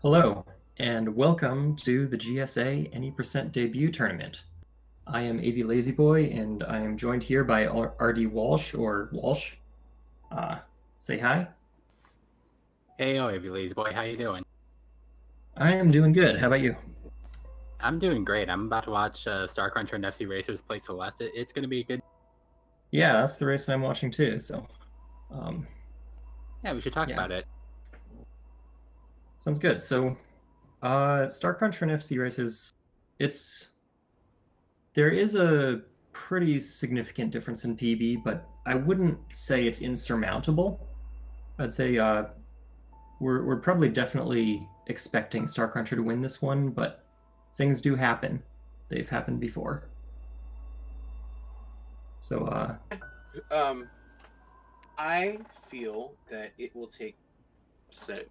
Hello, and welcome to the GSA Any% Debut Tournament. I am AV Lazyboy, and I am joined here by RD Walsh, or Walsh. Uh, say hi. Hey, every lazy boy, how you doing? I am doing good. How about you? I'm doing great. I'm about to watch Starcruncher and FCRacers play Celeste. It's going to be a good. Yeah, that's the race I'm watching too, so Yeah, we should talk yeah, about it. sounds good. So, Starcruncher and FCRacers, it's there is a pretty significant difference in PB, but I wouldn't say it's insurmountable. I'd say we're probably definitely expecting Starcruncher to win this one, but things do happen. They've happened before. So Um, I feel that it will take set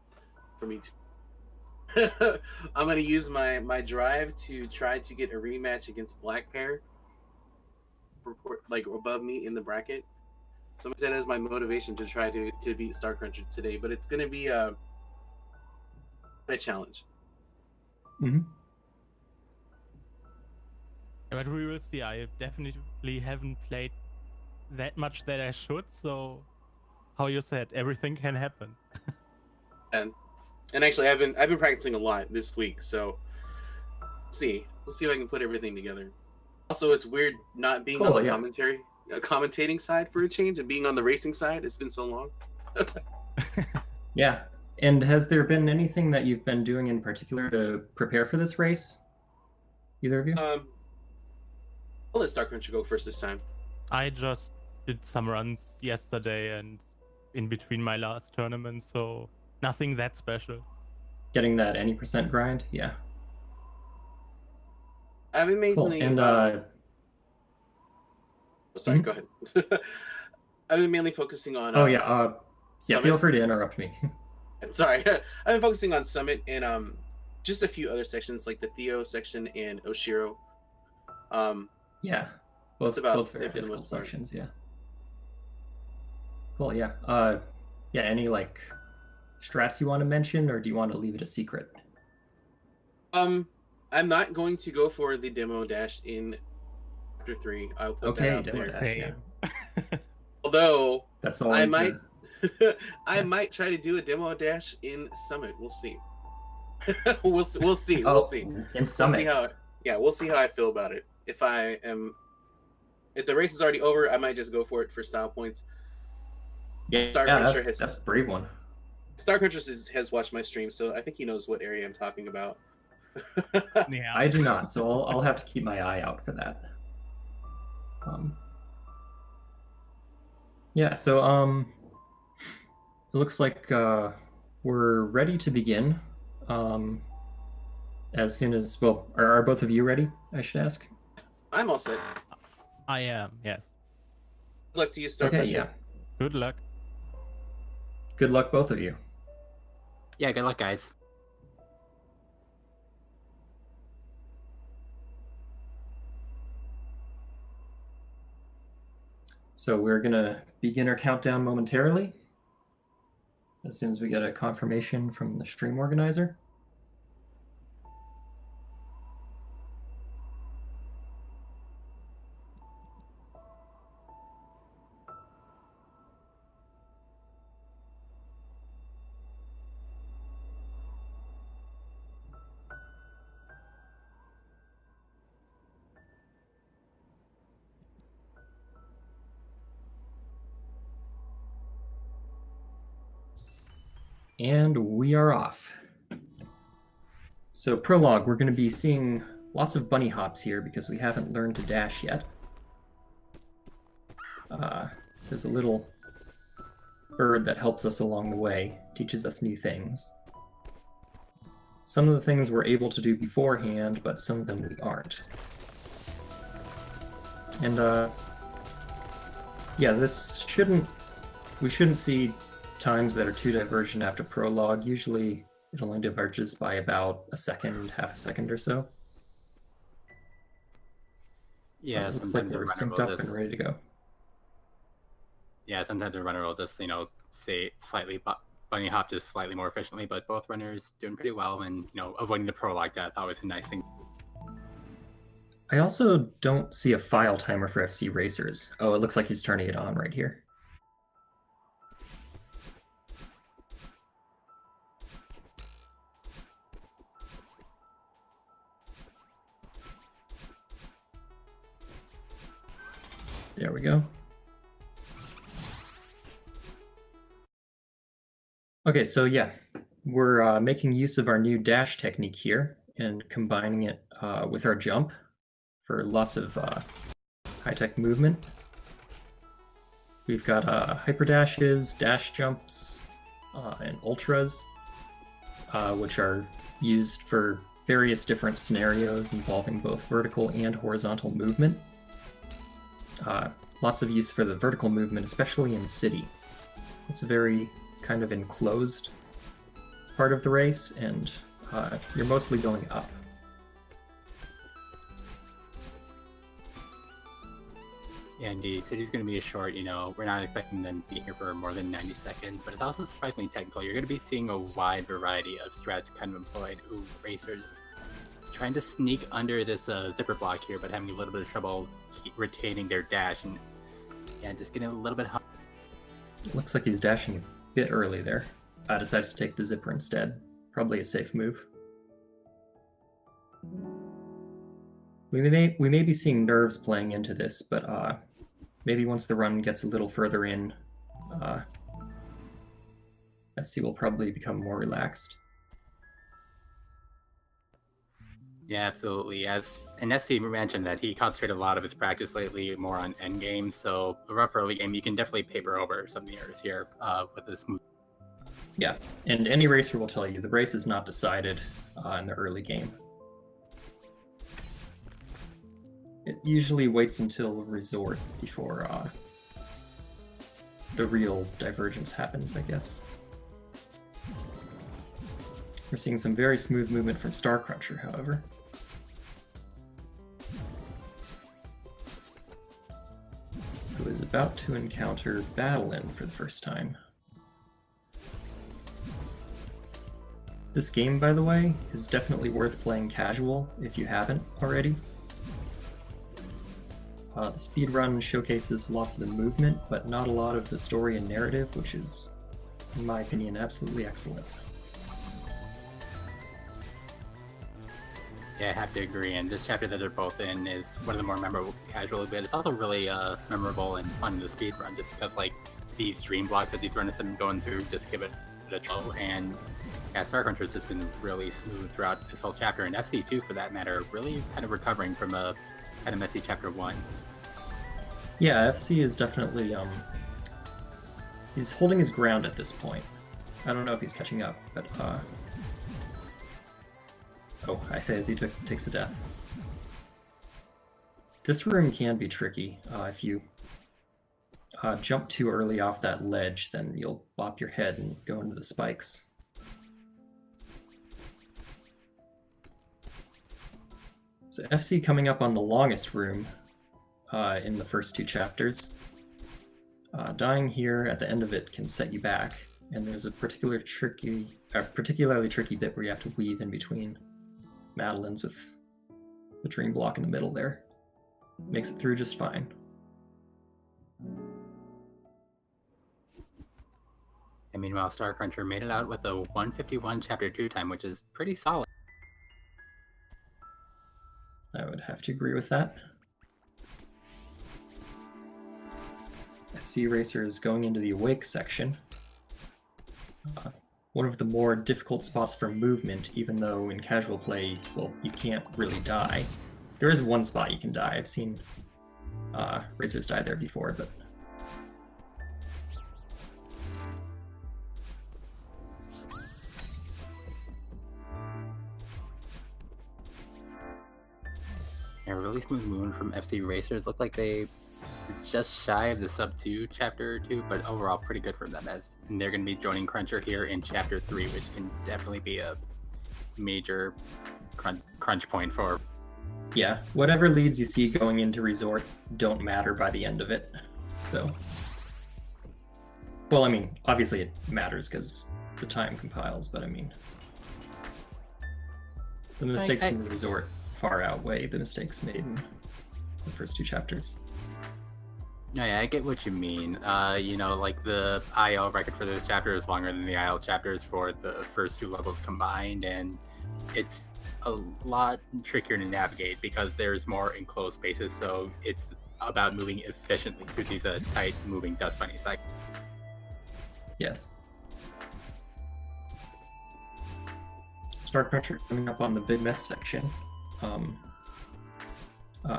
for me to. I'm gonna use my drive to try to get a rematch against Black Pair, like above me in the bracket. So I'm gonna set as my motivation to try to beat Starcruncher today, but it's gonna be a challenge. mhm. But we will see. I definitely haven't played that much that I should, so how you said, everything can happen. And actually, I've been practicing a lot this week, so we'll see if I can put everything together. Also, it's weird not being Cool, on the yeah. commentating side for a change and being on the racing side. It's been so long. Yeah. And has there been anything that you've been doing in particular to prepare for this race? Either of you? I'll let Starcruncher go first this time. I just did some runs yesterday and in between my last tournament, so nothing that special. Getting that any% grind? Yeah. I've been mainly. Cool. And sorry, mhm. go ahead. I've been mainly focusing on. Oh yeah. Yeah. Feel free to interrupt me. Sorry, I've been focusing on Summit and just a few other sections like the Theo section and Oshiro. Yeah. Both very they've been the difficult most part. sections. Yeah. Cool. Yeah. Yeah. Any like strats you want to mention, or do you want to leave it a secret? I'm not going to go for the demo dash in chapter 3. I'll put that out demo there. dash, yeah. Although That's always I might, I might try to do a demo dash in Summit. We'll see. we'll see. Oh, We'll see. in Summit. We'll see how I feel about it. If the race is already over, I might just go for it for style points. Yeah, that's a brave one. Starcruncher has watched my stream, so I think he knows what area I'm talking about. Yeah, I do not, so I'll have to keep my eye out for that. Yeah, so it looks like we're ready to begin. As soon as, well, are both of you ready? I should ask. I'm all set. I am, yes. Good luck to you, Starcruncher. Okay, yeah. Good luck. Good luck, both of you. Yeah, good luck, guys. So we're gonna begin our countdown momentarily, as soon as we get a confirmation from the stream organizer. And we are off. So prologue, we're going to be seeing lots of bunny hops here because we haven't learned to dash yet. There's a little bird that helps us along the way, teaches us new things. Some of the things we're able to do beforehand, but some of them we aren't. And yeah, we shouldn't see times that are too divergent after prologue. Usually it only diverges by about a second, half a second or so. Yeah, it looks like we're synced up and ready to go. Yeah, sometimes the runner will just, say slightly bunny hop just slightly more efficiently, but both runners doing pretty well, and avoiding the prologue death always a nice thing. I also don't see a file timer for FCRacers. Oh, it looks like he's turning it on right here. There we go. Okay, so yeah, we're making use of our new dash technique here and combining it with our jump for lots of high-tech movement. We've got hyper dashes, dash jumps, and ultras, which are used for various different scenarios involving both vertical and horizontal movement. Lots of use for the vertical movement, especially in city. It's a very kind of enclosed part of the race, and you're mostly going up. Yeah, indeed. City's going to be a short, we're not expecting them to be here for more than 90 seconds, but it's also surprisingly technical. You're going to be seeing a wide variety of strats kind of employed. Ooh, racers trying to sneak under this zipper block here, but having a little bit of trouble retaining their dash, and yeah, just getting a little bit hot. Looks like he's dashing a bit early there. Decides to take the zipper instead. Probably a safe move. We may be seeing nerves playing into this, but maybe once the run gets a little further in, FC will probably become more relaxed. Yeah, absolutely. And FC mentioned that he concentrated a lot of his practice lately more on endgame, so a rough early game, you can definitely paper over some years here with this move. Yeah, and any racer will tell you the race is not decided in the early game. It usually waits until resort before the real divergence happens, I guess. We're seeing some very smooth movement from Starcruncher, however. Who is about to encounter Battle-In for the first time. This game, by the way, is definitely worth playing casual if you haven't already. The speedrun showcases lots of the movement, but not a lot of the story and narrative, which is, in my opinion, absolutely excellent. Yeah, I have to agree, and this chapter that they're both in is one of the more memorable casual, but it's also really memorable and fun in the speedrun, just because these dream blocks that these runners have been going through just give it a go, and yeah, Starcruncher's just been really smooth throughout this whole chapter, and FC too, for that matter, really kind of recovering from a kind of messy chapter 1. Yeah, FC is definitely, he's holding his ground at this point. I don't know if he's catching up, but, oh, I say as he takes the death. This room can be tricky. If you jump too early off that ledge, then you'll bop your head and go into the spikes. So FC coming up on the longest room in the first 2 chapters. Dying here at the end of it can set you back, and there's a particularly tricky bit where you have to weave in between Madeline's with the dream block in the middle there. Makes it through just fine. And meanwhile, Starcruncher made it out with a 1:51 chapter 2 time, which is pretty solid. I would have to agree with that. FCRacers going into the awake section. One of the more difficult spots for movement, even though in casual play, well, you can't really die. There is one spot you can die. I've seen racers die there before, but... Yeah, really smooth movement from FCRacers. Look like they just shy of the sub 2 chapter 2, but overall pretty good for them, and they're going to be joining Cruncher here in chapter 3, which can definitely be a major crunch point for. Yeah, whatever leads you see going into resort don't matter by the end of it. So, well, I mean, obviously it matters because the time compiles, but I mean, the mistakes in the resort far outweigh the mistakes made in the first 2 chapters. No, yeah, I get what you mean. You know, like the IL record for this chapter is longer than the IL chapters for the first 2 levels combined, and it's a lot trickier to navigate because there's more enclosed spaces, so it's about moving efficiently through these tight moving dust bunnies. Like, yes. Starcruncher coming up on the big mess section.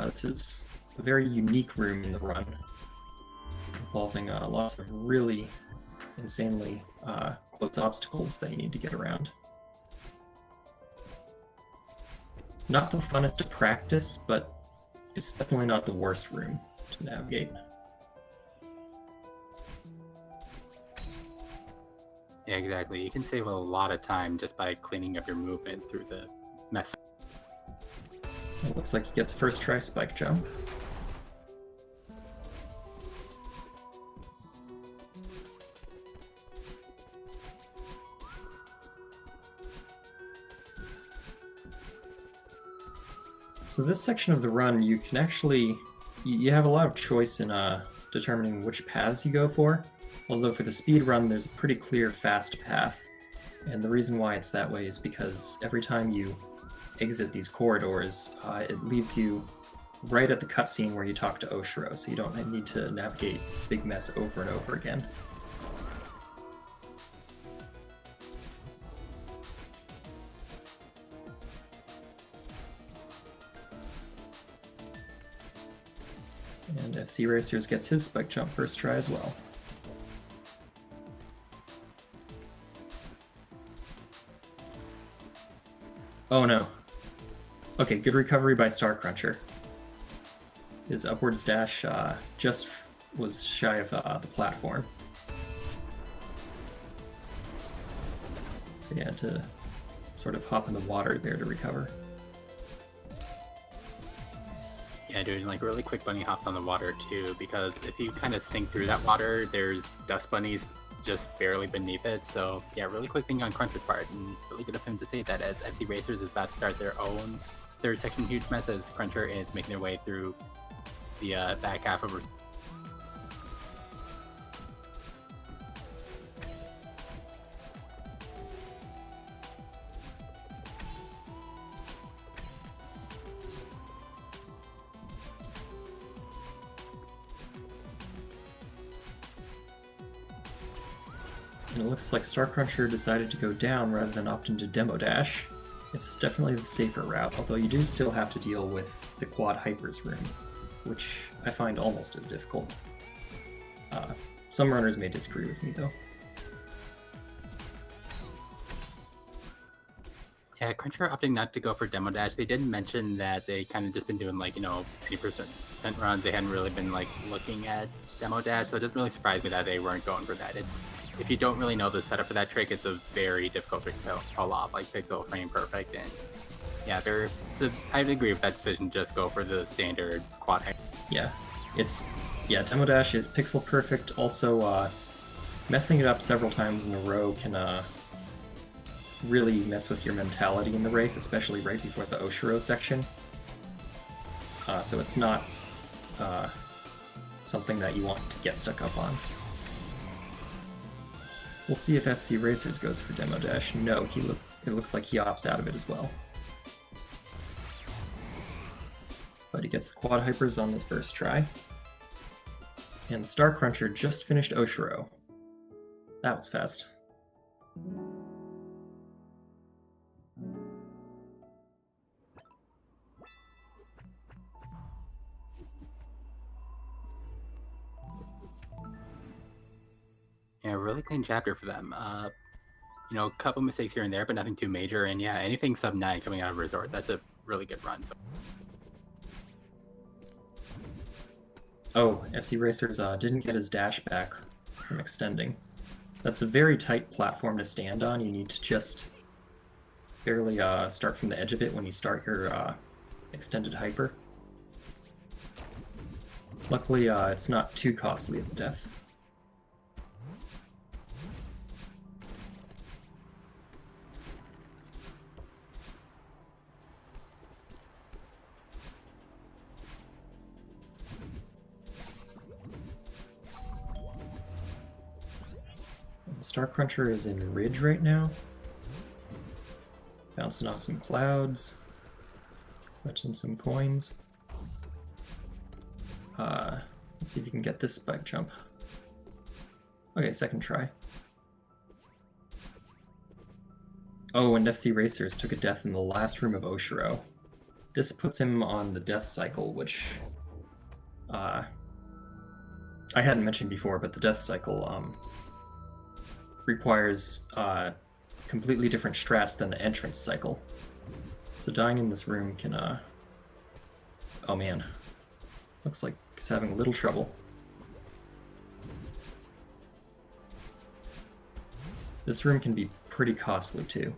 This is a very unique room in the run, involving lots of really insanely close obstacles that you need to get around. Not the funnest to practice, but it's definitely not the worst room to navigate. yeah, exactly. You can save a lot of time just by cleaning up your movement through the mess. It looks like he gets first try spike jump. So this section of the run, you can actually, you have a lot of choice in determining which paths you go for. Although for the speed run, there's a pretty clear fast path. And the reason why it's that way is because every time you exit these corridors, it leaves you right at the cutscene where you talk to Oshiro, so you don't need to navigate Big Mess over and over again. And FCRacers gets his spike jump first try as well. Oh no. Okay, good recovery by Starcruncher. His upwards dash just was shy of the platform. So he had to sort of hop in the water there to recover. Yeah, doing like really quick bunny hops on the water too, because if you kind of sink through that water, there's dust bunnies just barely beneath it. So yeah, really quick thing on Cruncher's part, and really good of him to say that as FCRacers is about to start their own third section huge mess as Cruncher is making their way through the back half of. And it looks like Starcruncher decided to go down rather than opt into Demo Dash. It's definitely the safer route, although you do still have to deal with the Quad Hypers room, which I find almost as difficult. Some runners may disagree with me, though. Yeah, Cruncher opting not to go for Demo Dash. They did mention that they kind of just been doing like, 80% runs. They hadn't really been like looking at Demo Dash, so it doesn't really surprise me that they weren't going for that. If you don't really know the setup for that trick, it's a very difficult trick to pull off, like pixel frame perfect. And yeah, I'd agree with that decision. Just go for the standard quad. Yeah, Demo Dash is pixel perfect. Also, messing it up several times in a row can really mess with your mentality in the race, especially right before the Oshiro section. So it's not something that you want to get stuck up on. We'll see if FCRacers goes for Demo Dash. No, it looks like he opts out of it as well. But he gets the Quad Hypers on his first try. And Starcruncher just finished Oshiro. That was fast. Yeah, really clean chapter for them. A couple mistakes here and there, but nothing too major. And yeah, anything sub 9 coming out of Resort, that's a really good run. So. Oh, FCRacers didn't get his dash back from extending. That's a very tight platform to stand on. You need to just barely start from the edge of it when you start your extended hyper. Luckily, it's not too costly of a death. Starcruncher is in Ridge right now. Bouncing off some clouds. Catching some coins. Let's see if you can get this spike jump. Okay, second try. Oh, and FCRacers took a death in the last room of Oshiro. This puts him on the death cycle, which I hadn't mentioned before, but the death cycle requires completely different strats than the entrance cycle. So dying in this room can, oh man, looks like he's having a little trouble. This room can be pretty costly too.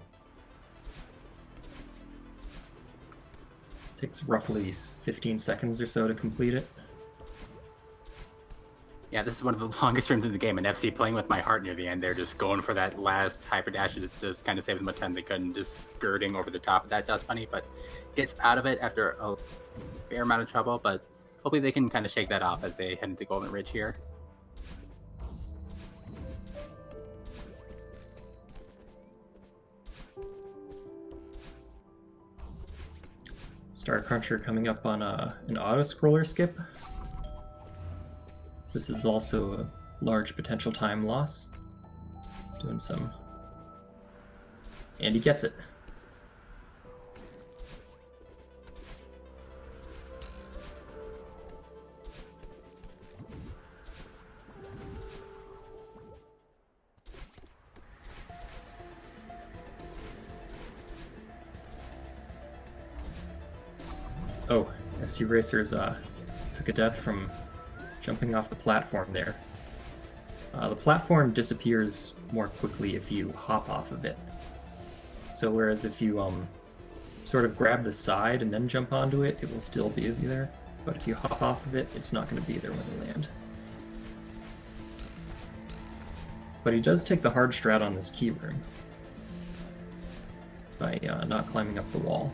Takes roughly 15 seconds or so to complete it. Yeah, this is one of the longest rooms in the game, and FC playing with my heart near the end. They're just going for that last hyper dash to just kind of save as much time they could, and just skirting over the top of that dust bunny, but gets out of it after a fair amount of trouble, but hopefully they can kind of shake that off as they head into Golden Ridge here. Starcruncher coming up on an auto-scroller skip. This is also a large potential time loss. Doing some... And he gets it. Oh, FCRacers took a death from jumping off the platform there. The platform disappears more quickly if you hop off of it. So whereas if you sort of grab the side and then jump onto it, it will still be there. But if you hop off of it, it's not going to be there when you land. But he does take the hard strat on this key room by not climbing up the wall.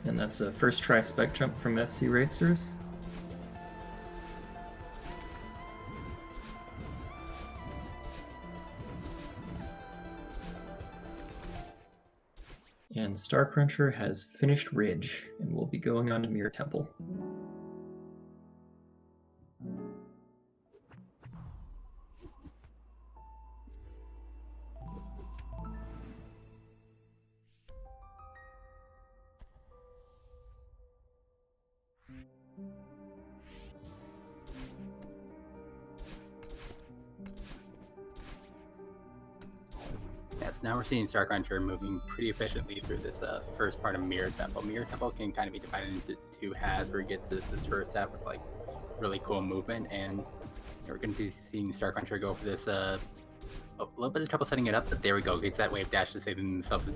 And that's a first try spike jump from FCRacers. And Starcruncher has finished Ridge and will be going on to Mirror Temple. Yes, now we're seeing Starcruncher moving pretty efficiently through this first part of Mirror Temple. Mirror Temple can kind of be divided into two halves where you get this first half with like really cool movement, and we're going to be seeing Starcruncher go for this a little bit of trouble setting it up, but there we go. Gets that wave dash to save themselves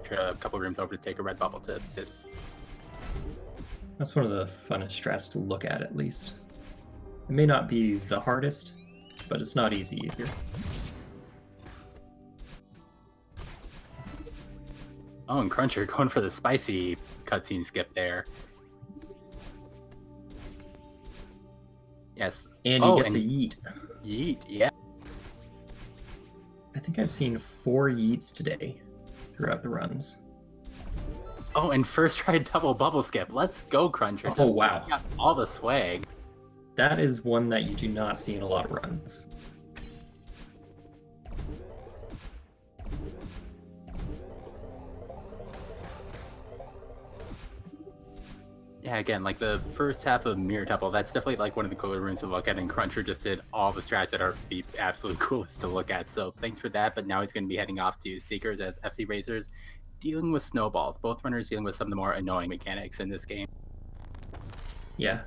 a couple rooms over to take a red bubble to this. That's one of the funnest strats to look at least. It may not be the hardest, but it's not easy either. Oh, and Cruncher going for the spicy cutscene skip there. Yes. And he gets a yeet. Yeet, yeah. I think I've seen 4 yeets today throughout the runs. Oh, and first try double bubble skip. Let's go, Cruncher. Oh, wow. Got all the swag. That is one that you do not see in a lot of runs. Yeah, again, like the first half of Mirror Temple, that's definitely like one of the cooler rooms to look at, and Cruncher just did all the strats that are the absolute coolest to look at. So thanks for that, but now he's going to be heading off to Seekers as FCRacers dealing with snowballs. Both runners dealing with some of the more annoying mechanics in this game. Yeah,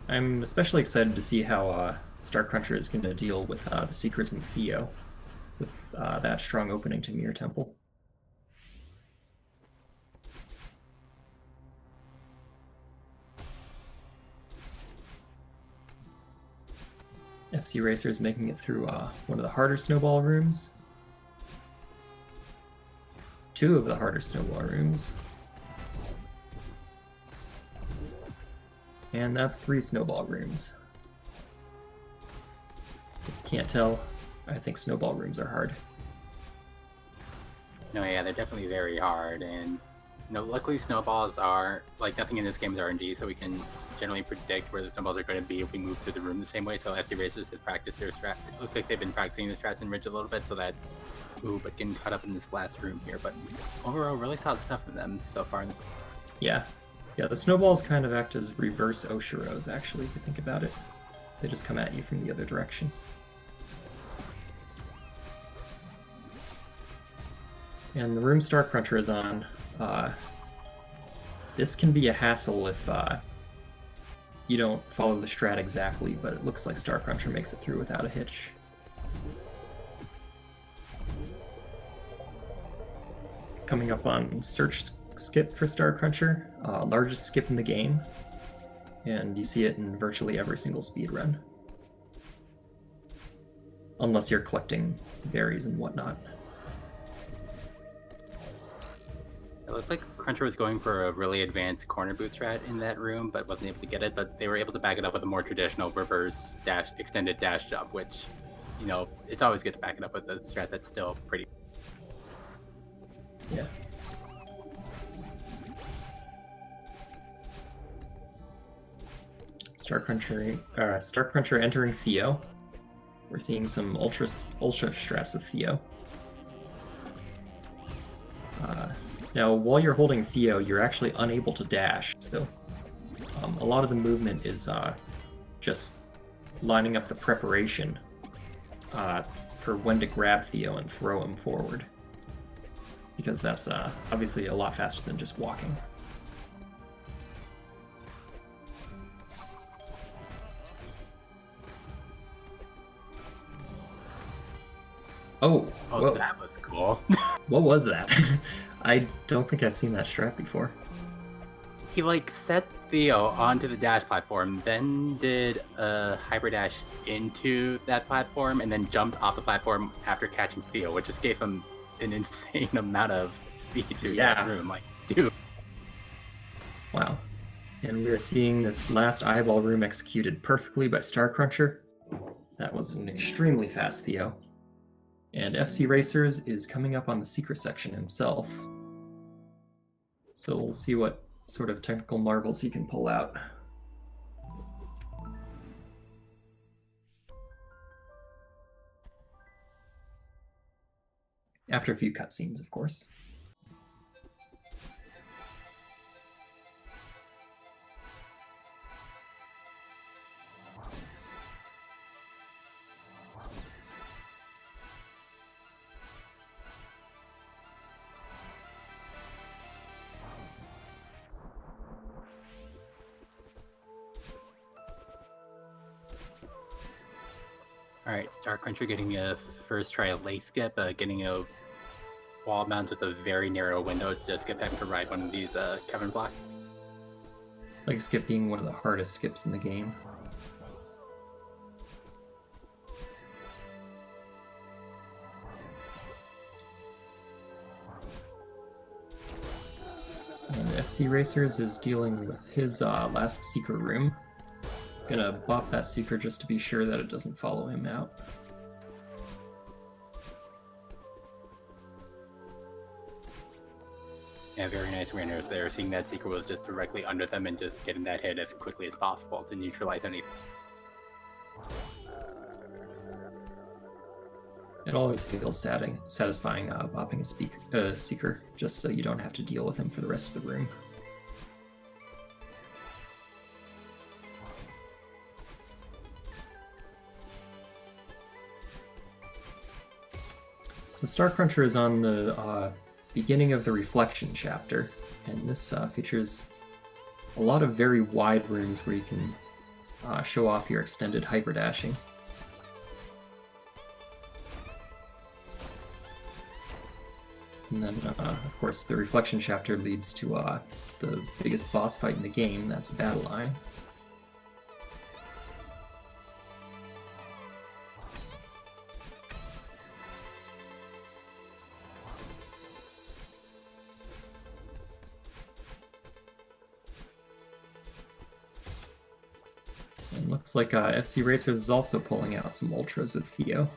I'm especially excited to see how Starcruncher is going to deal with the Secrets and Theo with that strong opening to Mirror Temple. FCRacers making it through one of the harder snowball rooms. 2 of the harder snowball rooms. And that's 3 snowball rooms. Can't tell. I think snowball rooms are hard. No, yeah, they're definitely very hard, and luckily snowballs are like nothing in this game is RNG, so we can generally predict where the snowballs are going to be if we move through the room the same way. So FCRacers has practiced their strat. It looks like they've been practicing the strats in Ridge a little bit, so that but getting caught up in this last room here. But overall, really solid stuff from them so far. Yeah, the snowballs kind of act as reverse Oshiros, actually, if you think about it. They just come at you from the other direction. And the room Starcruncher is on. This can be a hassle if you don't follow the strat exactly, but it looks like Starcruncher makes it through without a hitch. Coming up on search skip for Starcruncher, largest skip in the game, and you see it in virtually every single speedrun. Unless you're collecting berries and whatnot. It looked like Cruncher was going for a really advanced corner boot strat in that room, but wasn't able to get it. But they were able to back it up with a more traditional reverse dash, extended dash jump, which, it's always good to back it up with a strat that's still pretty. Yeah. Starcruncher entering Theo. We're seeing some ultra strats of Theo. Now, while you're holding Theo, you're actually unable to dash, so a lot of the movement is just lining up the preparation for when to grab Theo and throw him forward. Because that's obviously a lot faster than just walking. Oh, that was cool. What was that? I don't think I've seen that strat before. He set Theo onto the dash platform, then did a hyper dash into that platform, and then jumped off the platform after catching Theo, which just gave him an insane amount of speed through that room. Dude. Wow. And we are seeing this last eyeball room executed perfectly by Starcruncher. That was an extremely fast Theo. And FCRacers is coming up on the secret section himself. So we'll see what sort of technical marvels he can pull out. After a few cutscenes, of course. Alright, Starcruncher getting a first try at late skip, getting a wall mount with a very narrow window to just get them to ride one of these Kevin blocks. Like skip being one of the hardest skips in the game. And FCRacers is dealing with his last secret room. Gonna bop that secret just to be sure that it doesn't follow him out. Yeah, very nice runners there. Seeing that secret was just directly under them and just getting that hit as quickly as possible to neutralize anything. It always feels satisfying bopping a seeker, just so you don't have to deal with him for the rest of the room. So Starcruncher is on the beginning of the Reflection chapter, and this features a lot of very wide rooms where you can show off your extended hyperdashing. And then, of course, the Reflection chapter leads to the biggest boss fight in the game, that's Battle Line. And looks like FCRacers is also pulling out some ultras with Theo.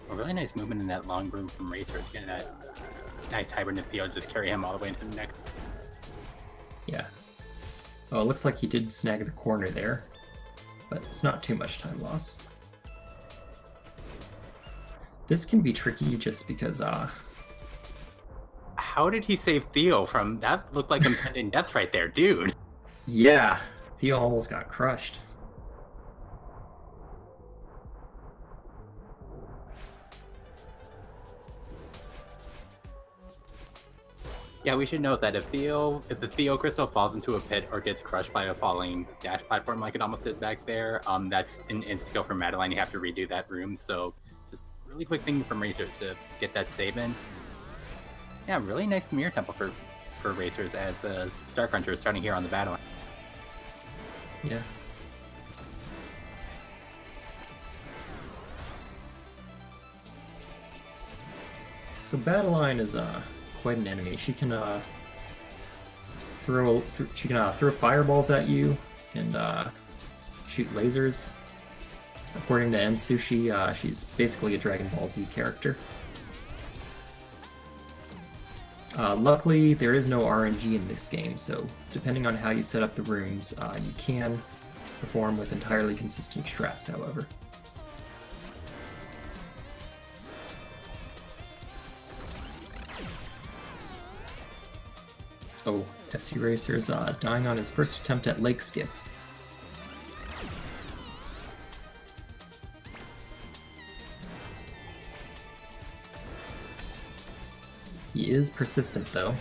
A really nice movement in that long room from Racers, getting a nice hybrid of Theo, just carry him all the way into the next. Yeah. Oh, it looks like he did snag the corner there, but it's not too much time loss. This can be tricky just because, How did he save Theo from that? Looked like impending death right there, dude. yeah, Theo almost got crushed. Yeah, we should note that if the Theo crystal falls into a pit or gets crushed by a falling dash platform like it almost did back there, that's an insta-kill from Madeline. You have to redo that room. So just really quick thing from Racers to get that save in. Yeah, really nice mirror temple for Racers as Starcruncher is starting here on the battle line. Yeah. So Battleline is quite an enemy. She can throw fireballs at you and shoot lasers. According to Sushi, she's basically a Dragon Ball Z character. Luckily, there is no RNG in this game, so depending on how you set up the rooms, you can perform with entirely consistent strats, however. Oh, FCRacers dying on his first attempt at Lake Skip. He is persistent, though.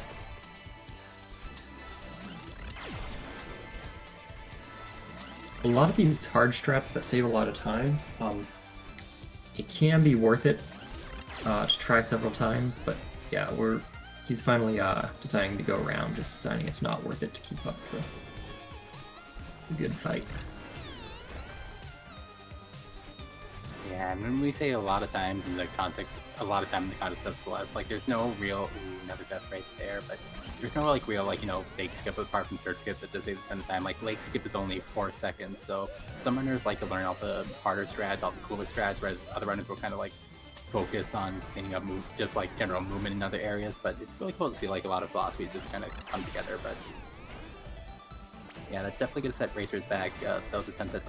A lot of these hard strats that save a lot of time, it can be worth it to try several times, but yeah, he's finally deciding to go around, just deciding it's not worth it to keep up the good fight. Yeah, and when we say a lot of times in the context, a lot of time in the context of Celeste, like there's no real, another death right there, but there's no like real, like, you know, Lake Skip apart from Third Skip that does save a ton of time. Like Lake Skip is only 4 seconds, so some runners like to learn all the harder strats, all the cooler strats, whereas other runners will kind of like focus on cleaning up just like general movement in other areas. But it's really cool to see like a lot of philosophies just kind of come together. But yeah, that's definitely gonna set Racers back. Those attempts at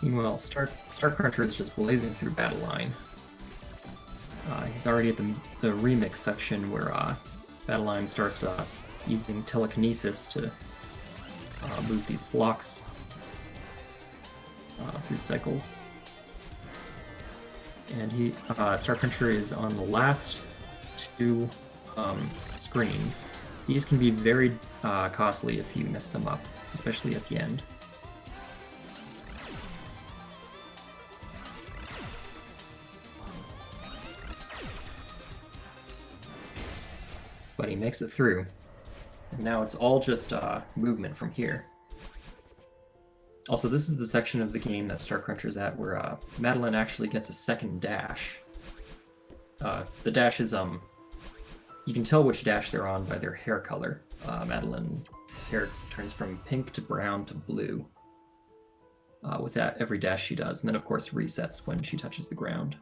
Meanwhile, Starcruncher is just blazing through Battleline. He's already at the remix section where Battleline starts using telekinesis to move these blocks through cycles. And Starcruncher is on the last 2 screens. These can be very costly if you mess them up, especially at the end. But he makes it through. And now it's all just movement from here. Also, this is the section of the game that Starcruncher's at where Madeline actually gets a second dash. The dash is, you can tell which dash they're on by their hair color. Madeline's hair turns from pink to brown to blue with every dash she does, and then of course resets when she touches the ground.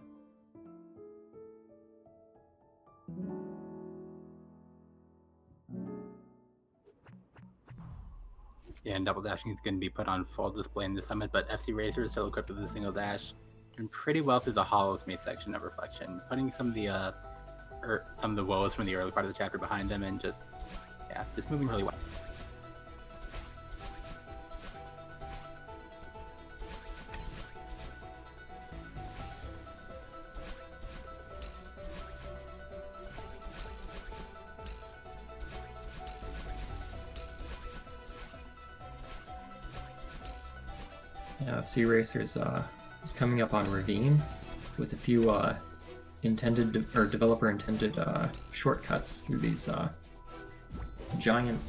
Yeah, and double dashing is going to be put on full display in the summit, but FCRacers is still equipped with a single dash. Doing pretty well through the Hollows Maze section of Reflection, putting some of the woes from the early part of the chapter behind them, and just moving really well. Yeah, FCRacers is coming up on Ravine with a few intended or developer intended shortcuts through these giant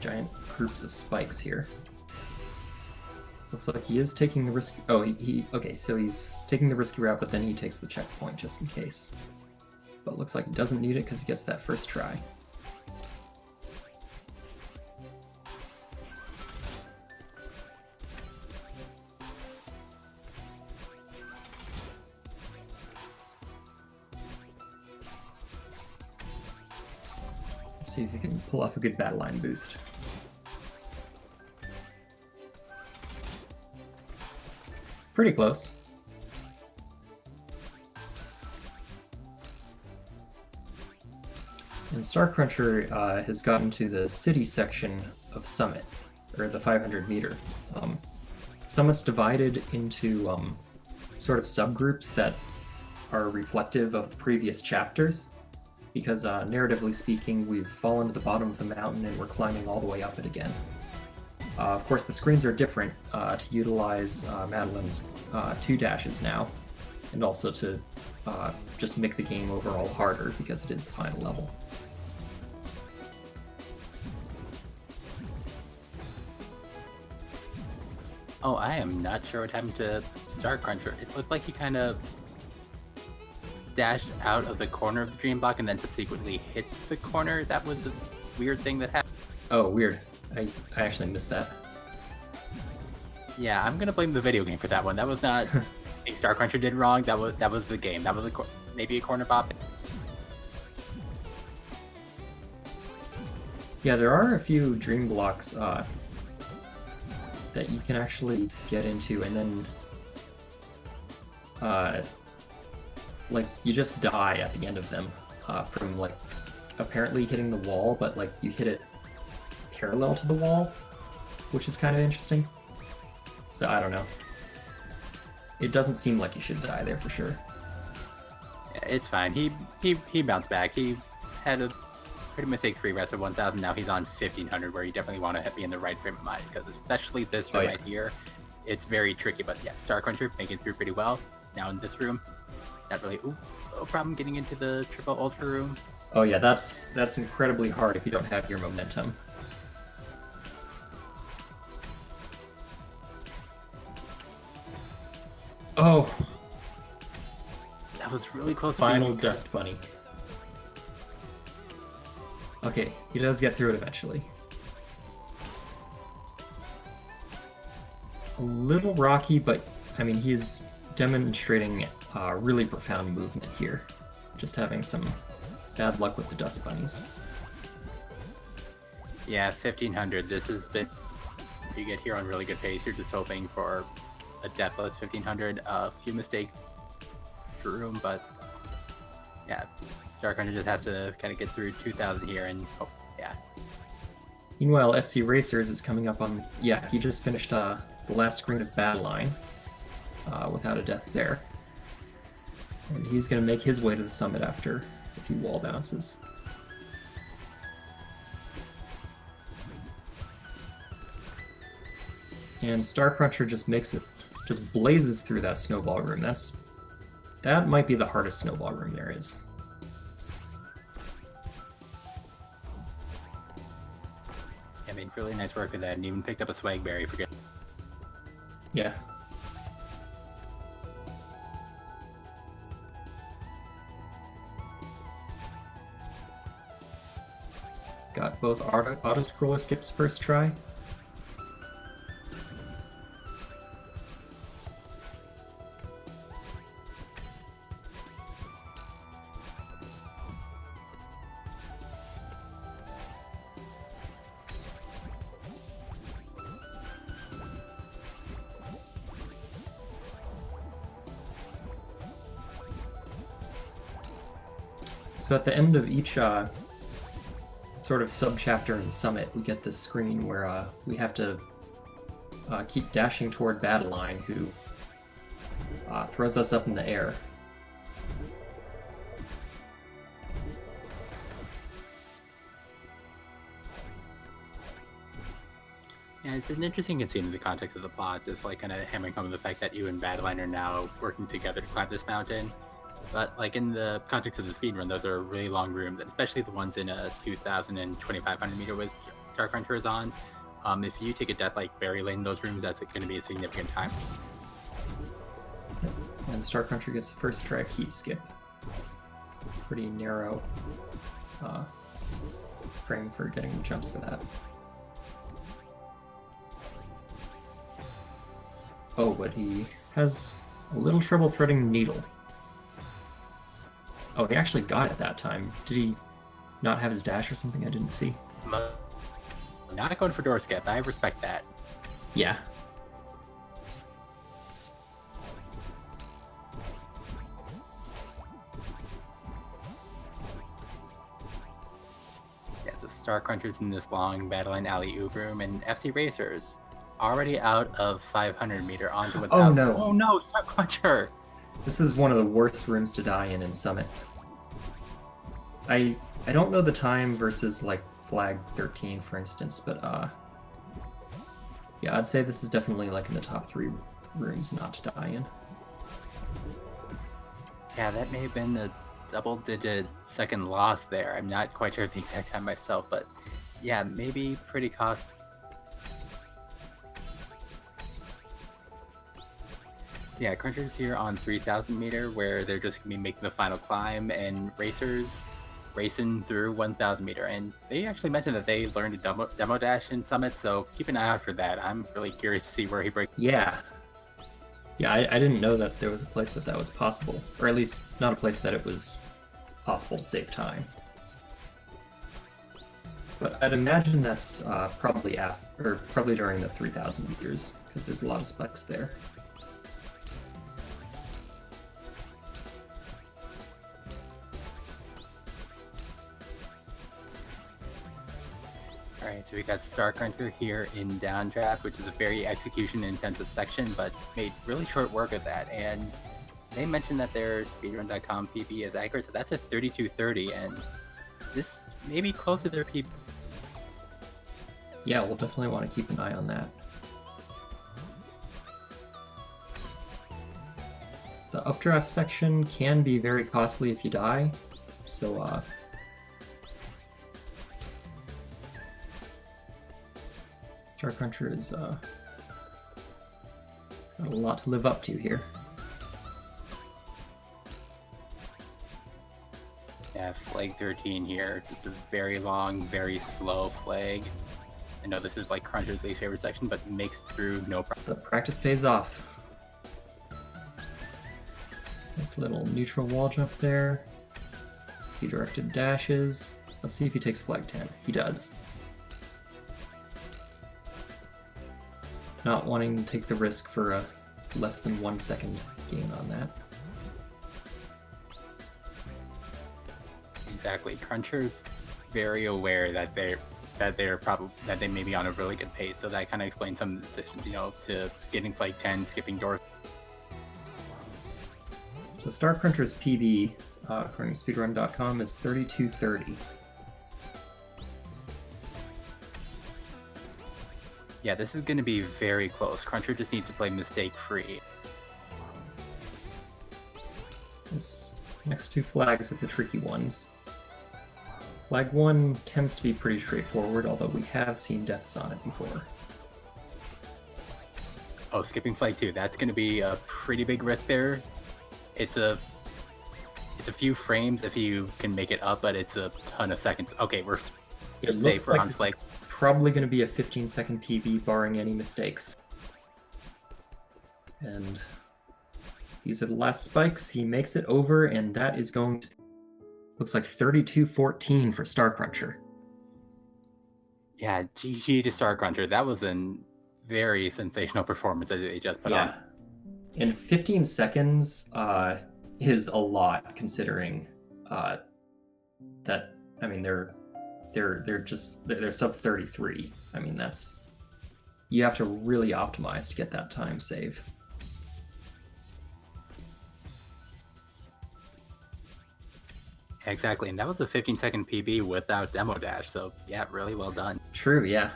giant groups of spikes here. Looks like he is taking the risk. Oh, okay, so he's taking the risky route, but then he takes the checkpoint just in case. But looks like he doesn't need it because he gets that first try. Let's see if he can pull off a good battle line boost. Pretty close. And Starcruncher has gotten to the city section of Summit, or the 500 meter. Summit's divided into sort of subgroups that are reflective of the previous chapters, because narratively speaking, we've fallen to the bottom of the mountain and we're climbing all the way up it again. Of course, the screens are different to utilize Madeline's 2 dashes now, and also to just make the game overall harder because it is the final level. Oh, I am not sure what happened to Starcruncher. It looked like he kind of dashed out of the corner of the dream block and then subsequently hit the corner. That was a weird thing that happened. Oh, weird. I actually missed that. Yeah, I'm gonna blame the video game for that one. That was not thing Starcruncher did wrong. That was the game. That was maybe a corner bop. Yeah, there are a few dream blocks that you can actually get into, and then like you just die at the end of them from like apparently hitting the wall, but like you hit it parallel to the wall, which is kind of interesting. So I don't know. It doesn't seem like you should die there for sure. It's fine. He bounced back. He had a pretty mistake-free rest of 1000. Now he's on 1500, where you definitely want to be in the right frame of mind, because especially this room right here, it's very tricky. But yeah, Starcruncher making it through pretty well. Now in this room, not really no problem getting into the triple ultra room. Oh yeah, that's incredibly hard if you don't have your momentum. Oh, that was really close. Final dust bunny. Okay, he does get through it eventually. A little rocky, but I mean, he's demonstrating really profound movement here. Just having some bad luck with the dust bunnies. Yeah, 1500. This has been. You get here on really good pace. You're just hoping for a deathless 1500. A few mistakes room, but yeah, Starcruncher just has to kind of get through 2000 here, and yeah. Meanwhile, FCRacers is coming up on. Yeah, he just finished the last screen of Battle Line without a death there, and he's going to make his way to the summit after a few wall bounces. And Starcruncher just blazes through that snowball room. That might be the hardest snowball room there is. I mean, really nice work with that, and even picked up a swag berry for good. Yeah. Got both auto-scroller skips first try. So at the end of each sort of sub-chapter in Summit, we get this screen where we have to keep dashing toward Battle Line, who throws us up in the air. Yeah, it's an interesting conceit in the context of the plot, just like kind of hammering home the fact that you and Badline are now working together to climb this mountain. But like in the context of the speedrun, those are really long rooms, and especially the ones in a 2,000 and 2,500 meter with Starcruncher is on. If you take a death like very late in those rooms, that's going to be a significant time. And Starcruncher gets the first strike heat skip. Pretty narrow frame for getting jumps for that. Oh, but he has a little trouble threading Needle. Oh, he actually got it that time. Did he not have his dash or something I didn't see? Not going for door skip. I respect that. Yeah. Yeah, so Starcruncher's in this long Battleline alley-oop room, and FCRacers already out of 500 meter onto 1,000. Oh no! Oh no, Starcruncher! This is one of the worst rooms to die in Summit. I don't know the time versus like Flag 13, for instance, but yeah, I'd say this is definitely like in the top 3 rooms not to die in. Yeah, that may have been a double-digit second loss there. I'm not quite sure of the exact time myself, but yeah, maybe pretty costly. Yeah, Cruncher's here on 3,000 meter, where they're just going to be making the final climb, and Racers racing through 1,000 meter. And they actually mentioned that they learned a demo dash in Summit, so keep an eye out for that. I'm really curious to see where he breaks. Yeah. Yeah, I didn't know that there was a place that was possible, or at least not a place that it was possible to save time. But I'd imagine that's probably during the 3,000 meters, because there's a lot of spikes there. Alright, so we got Starcruncher here in downdraft, which is a very execution-intensive section, but made really short work of that. And they mentioned that their Speedrun.com PB is accurate, so that's a 32:30, and this may be close to their PB. Yeah, we'll definitely want to keep an eye on that. The updraft section can be very costly if you die, so Starcruncher is got a lot to live up to here. Yeah, flag 13 here. Just a very long, very slow flag. I know this is like Cruncher's least favorite section, but makes it through no problem. The practice pays off. Nice little neutral wall jump there. He directed dashes. Let's see if he takes flag 10. He does. Not wanting to take the risk for a less than 1 second gain on that. Exactly. Cruncher's very aware that they may be on a really good pace, so that kind of explains some of the decisions, you know, to getting flag 10, skipping doors. So Starcruncher's PB, according to Speedrun.com, is 32:30. Yeah, this is going to be very close. Cruncher just needs to play mistake-free. This next 2 flags are the tricky ones. Flag 1 tends to be pretty straightforward, although we have seen deaths on it before. Oh, skipping flag 2. That's going to be a pretty big risk there. It's a few frames if you can make it up, but it's a ton of seconds. Okay, we're safe. We're on flag. Probably going to be a 15-second PB, barring any mistakes. And these are the last spikes. He makes it over, and that is going to... Looks like 32:14 for Starcruncher. Yeah, GG to Starcruncher. That was a very sensational performance that they just put on. And 15 seconds is a lot, considering that, I mean, they're sub 33. I mean, that's, you have to really optimize to get that time save. Exactly, and that was a 15-second PB without demo dash, so yeah, really well done. True, yeah.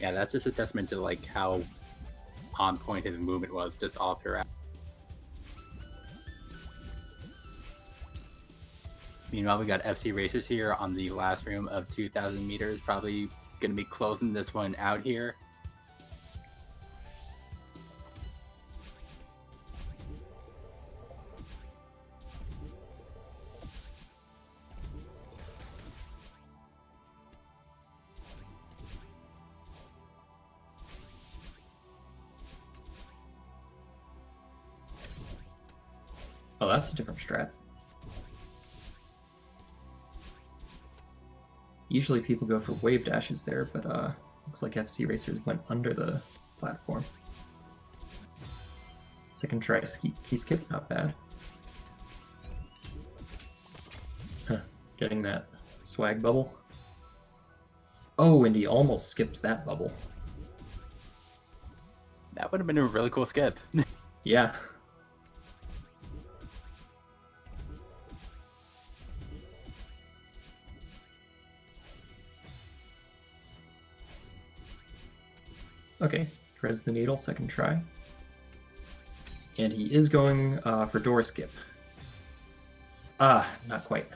Yeah, that's just a testament to like how on point his movement was just all throughout. Meanwhile, we got FCRacers here on the last room of 2,000 meters, probably going to be closing this one out here. Oh, that's a different strat. Usually people go for wave dashes there, but looks like FCRacers went under the platform. Second try key skip, not bad. Huh, getting that swag bubble. Oh, and he almost skips that bubble. That would have been a really cool skip. Yeah. Okay, threads the needle, second try. And he is going for door skip. Ah, not quite.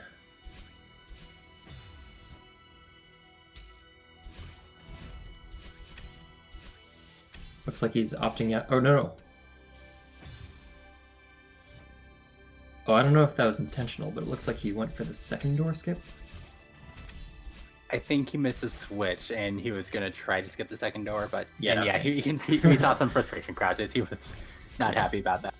Looks like he's opting out. Oh, no. Oh, I don't know if that was intentional, but it looks like he went for the second door skip. I think he missed a switch, and he was gonna try to skip the second door, but Yeah, yeah, okay. he can see we saw some frustration crouches. He was not happy about that.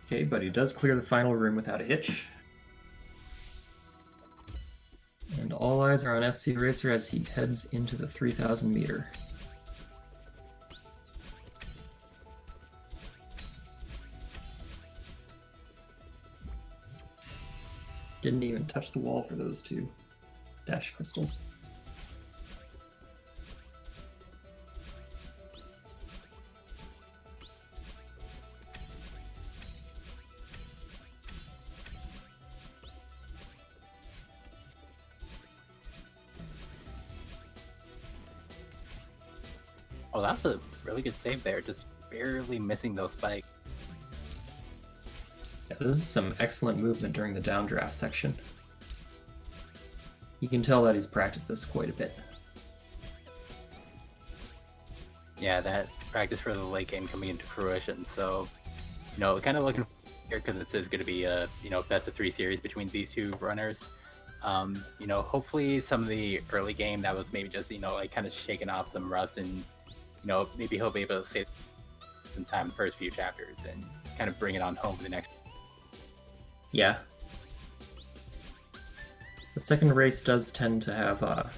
Okay, but he does clear the final room without a hitch. And all eyes are on FCRacer as he heads into the 3,000 meter. Didn't even touch the wall for those two dash crystals. Oh, that's a really good save there, just barely missing those spikes. Yeah, this is some excellent movement during the downdraft section. You can tell that he's practiced this quite a bit. Yeah, that practice for the late game coming into fruition. So, you know, kind of looking here because this is going to be a best of 3 series between these two runners. You know, hopefully some of the early game that was maybe just like kind of shaking off some rust, and maybe he'll be able to save some time in the first few chapters and kind of bring it on home for the next. Yeah. The second race does tend to have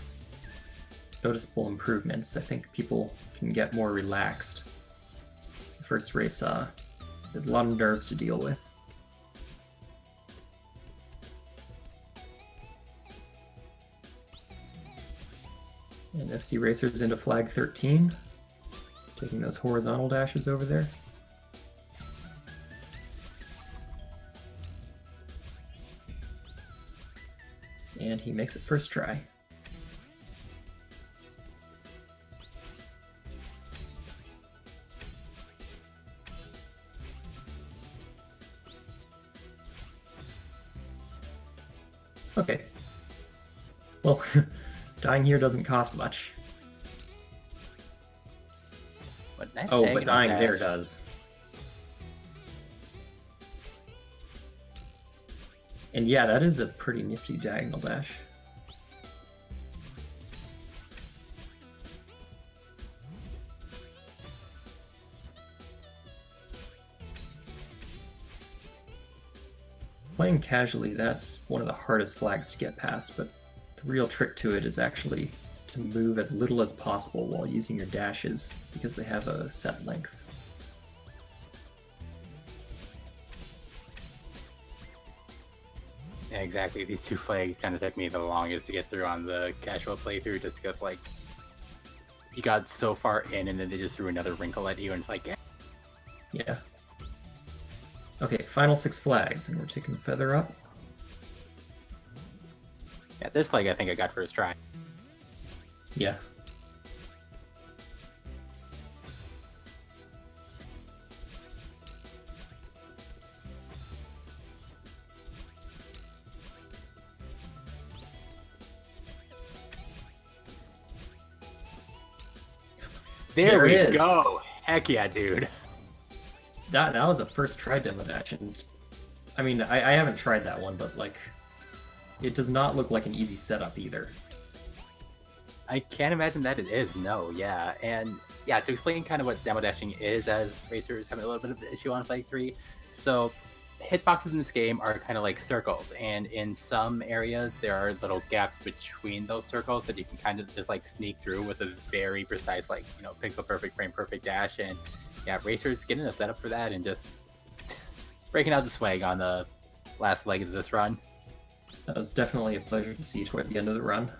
noticeable improvements. I think people can get more relaxed. The first race, there's a lot of nerves to deal with. And FCRacers into flag 13, taking those horizontal dashes over there. And he makes it first try. Okay. Well, dying here doesn't cost much. But nice Oh, but diagonal dying dash. there does. And yeah, that is a pretty nifty diagonal dash. Playing casually, that's one of the hardest flags to get past, but the real trick to it is actually to move as little as possible while using your dashes, because they have a set length. Yeah, exactly. These two flags kind of took me the longest to get through on the casual playthrough, just because, like, you got so far in, and then they just threw another wrinkle at you, and it's like, Yeah. Okay, final 6 flags, and we're taking Feather up. yeah, this flag I think I got first try. Yeah. There we it is. go! Heck yeah, dude. That was a first try demo dash, and I mean, I haven't tried that one, but like, it does not look like an easy setup either. I can't imagine that it is, no, yeah. And yeah, to explain kind of what demo dashing is, as racers having a little bit of an issue on Flag 3. So, hitboxes in this game are kind of like circles, and in some areas there are little gaps between those circles that you can kind of just like sneak through with a very precise, like, you know, pixel perfect, frame perfect dash. And yeah, racers getting a setup for that and just breaking out the swag on the last leg of this run. That was definitely a pleasure to see toward the end of the run.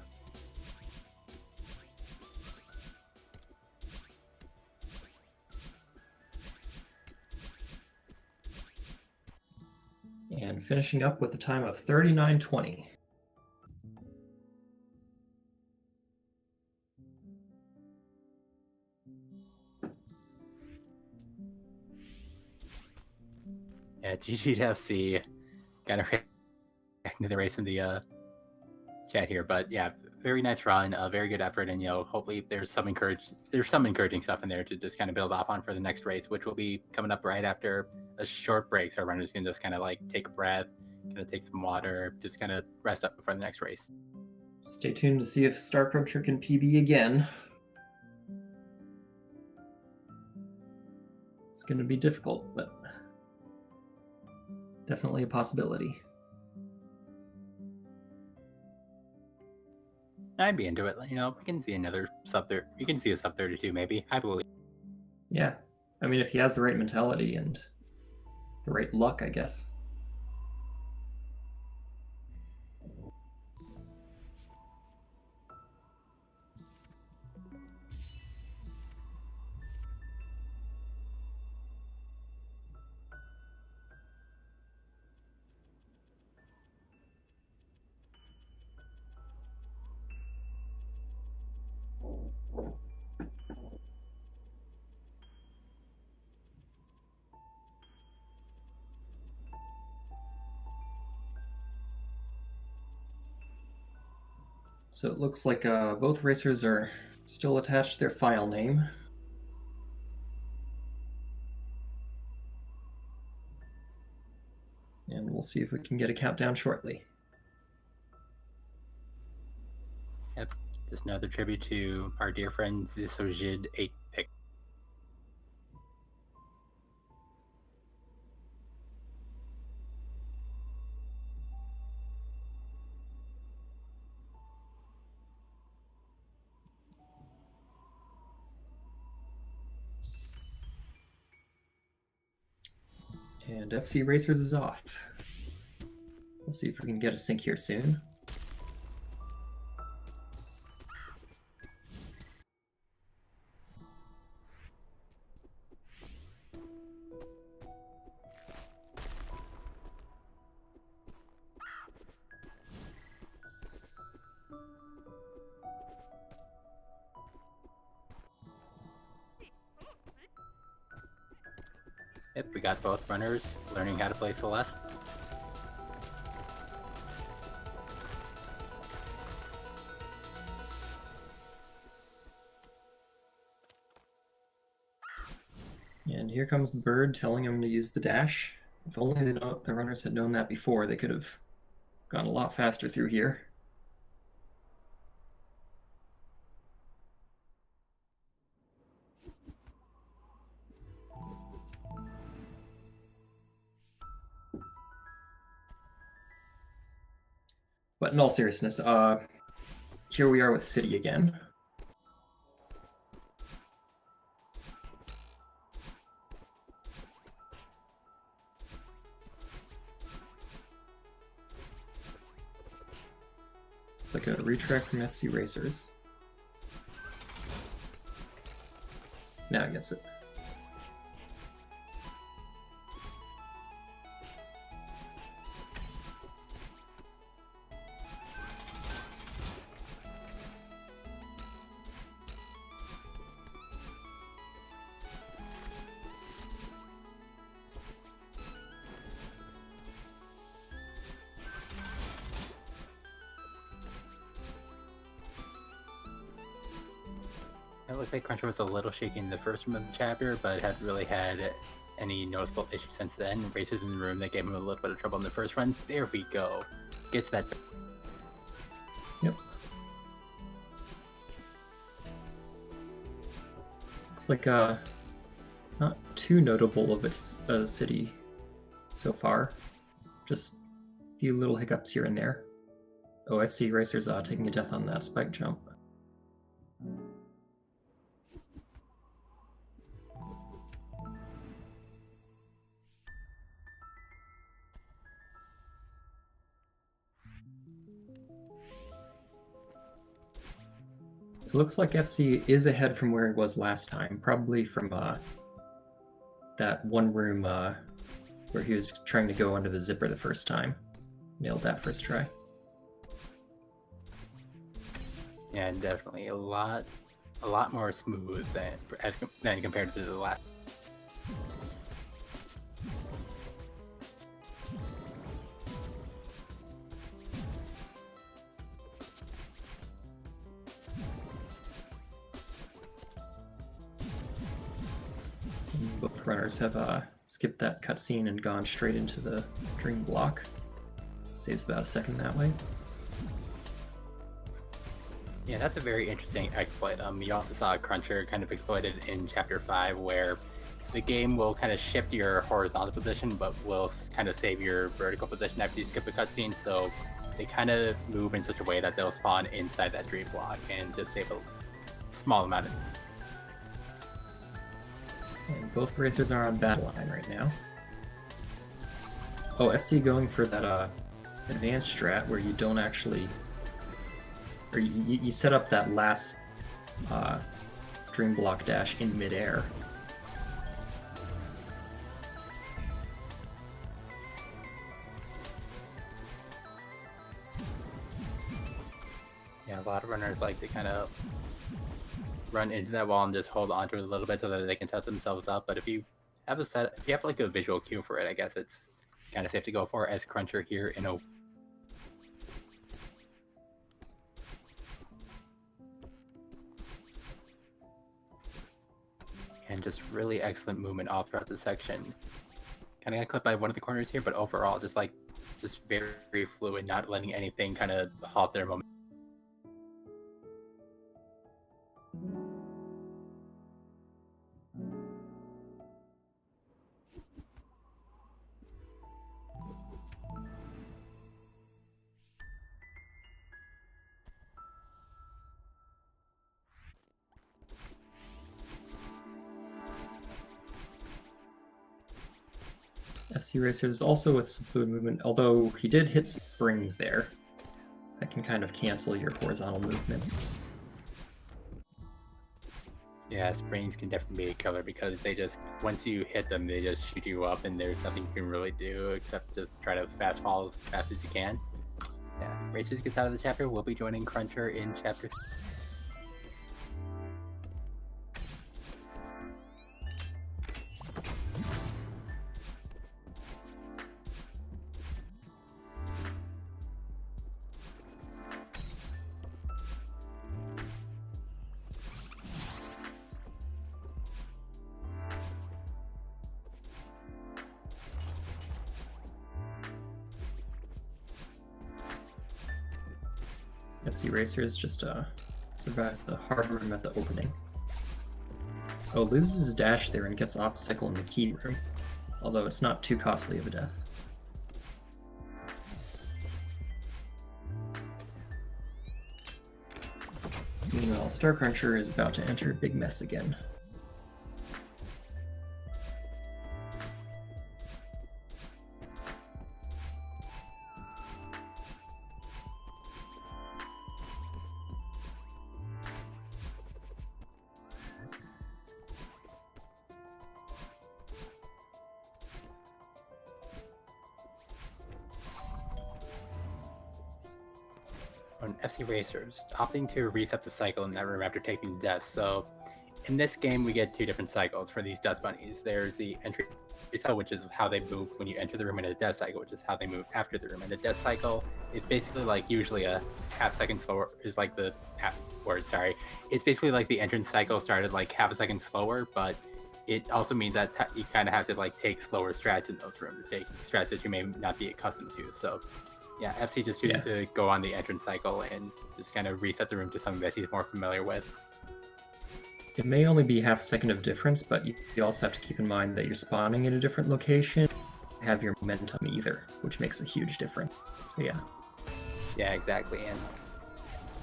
And finishing up with a time of 39:20. Yeah, GG to FC. Kind of reacting to the race in the chat here, but yeah, very nice run, a very good effort, and you know, hopefully there's some encouraging stuff in there to just kind of build off on for the next race, which will be coming up right after a short break. So our runners can just kind of like take a breath, kind of take some water, just kind of rest up before the next race. Stay tuned to see if Starcrunsher can PB again. It's going to be difficult, but definitely a possibility. I'd be into it. You know, we can see another sub 30. You can see a sub 32 maybe. I believe. Yeah, I mean, if he has the right mentality and the right luck, I guess. So it looks like both racers are still attached to their file name. And we'll see if we can get a countdown shortly. Yep. Just another tribute to our dear friend Zisojid 8 pick. And FCRacers is off. We'll see if we can get a sync here soon. Yep, we got both runners learning how to play Celeste. And here comes the bird telling him to use the dash. If only the runners had known that before, they could have gone a lot faster through here. But in all seriousness, here we are with City again. It's like a retrack from FCRacers. Now it gets it. It looks like Cruncher was a little shaky in the first room of the chapter, but hasn't really had any noticeable issues since then. Racers in the room that gave him a little bit of trouble in the first run. There we go. Gets that. Yep. It's like not too notable of a city so far. Just a few little hiccups here and there. Oh, FCRacers taking a death on that spike jump. It looks like FC is ahead from where it was last time, probably from that one room where he was trying to go under the zipper the first time. Nailed that first try. Yeah, definitely a lot more smooth than compared to the last. Both runners have skipped that cutscene and gone straight into the dream block. Saves about a second that way. Yeah, that's a very interesting exploit. You also saw Cruncher kind of exploited in Chapter 5, where the game will kind of shift your horizontal position, but will kind of save your vertical position after you skip a cutscene, so they kind of move in such a way that they'll spawn inside that dream block and just save a small amount of... And both racers are on battle line right now. Oh, FC going for that advanced strat where you don't actually... Or you set up that last dream block dash in midair. Yeah, a lot of runners like to kind of run into that wall and just hold onto it a little bit so that they can set themselves up. But if you have like a visual cue for it, I guess it's kind of safe to go for as Cruncher here in a... And just really excellent movement all throughout the section. Kind of got clipped by one of the corners here, but overall just very, very fluid, not letting anything kind of halt their moment. FCRacers also with some fluid movement, although he did hit some springs there. That can kind of cancel your horizontal movement. Yeah, springs can definitely be a killer because they just, once you hit them, they just shoot you up and there's nothing you can really do except just try to fast fall as fast as you can. Yeah, Racers gets out of the chapter. We'll be joining Cruncher in chapter 3. FCRacers just survived the hard room at the opening. Oh, loses his dash there and gets obstacle in the key room, although it's not too costly of a death. Meanwhile, Starcruncher is about to enter a big mess again. on FCRacers, opting to reset the cycle in that room after taking death. So in this game, we get two different cycles for these dust bunnies. There's the entry cycle, which is how they move when you enter the room, and a death cycle, which is how they move after the room. And the death cycle is basically like usually a half second slower, is like the it's basically like the entrance cycle started like half a second slower, but it also means that you kind of have to like take slower strats in those rooms, take strats that you may not be accustomed to. So yeah, FC just chooses to go on the entrance cycle and just kind of reset the room to something that he's more familiar with. It may only be half a second of difference, but you also have to keep in mind that you're spawning in a different location, have your momentum either, which makes a huge difference. So yeah. Yeah, exactly. And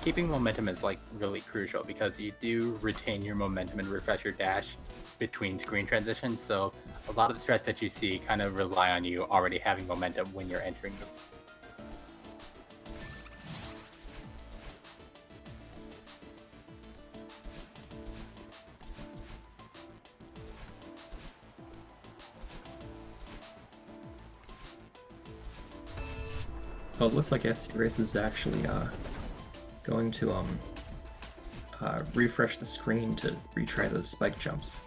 keeping momentum is like really crucial because you do retain your momentum and refresh your dash between screen transitions. So a lot of the strats that you see kind of rely on you already having momentum when you're entering the Oh, it looks like FCRacers is actually going to refresh the screen to retry those spike jumps.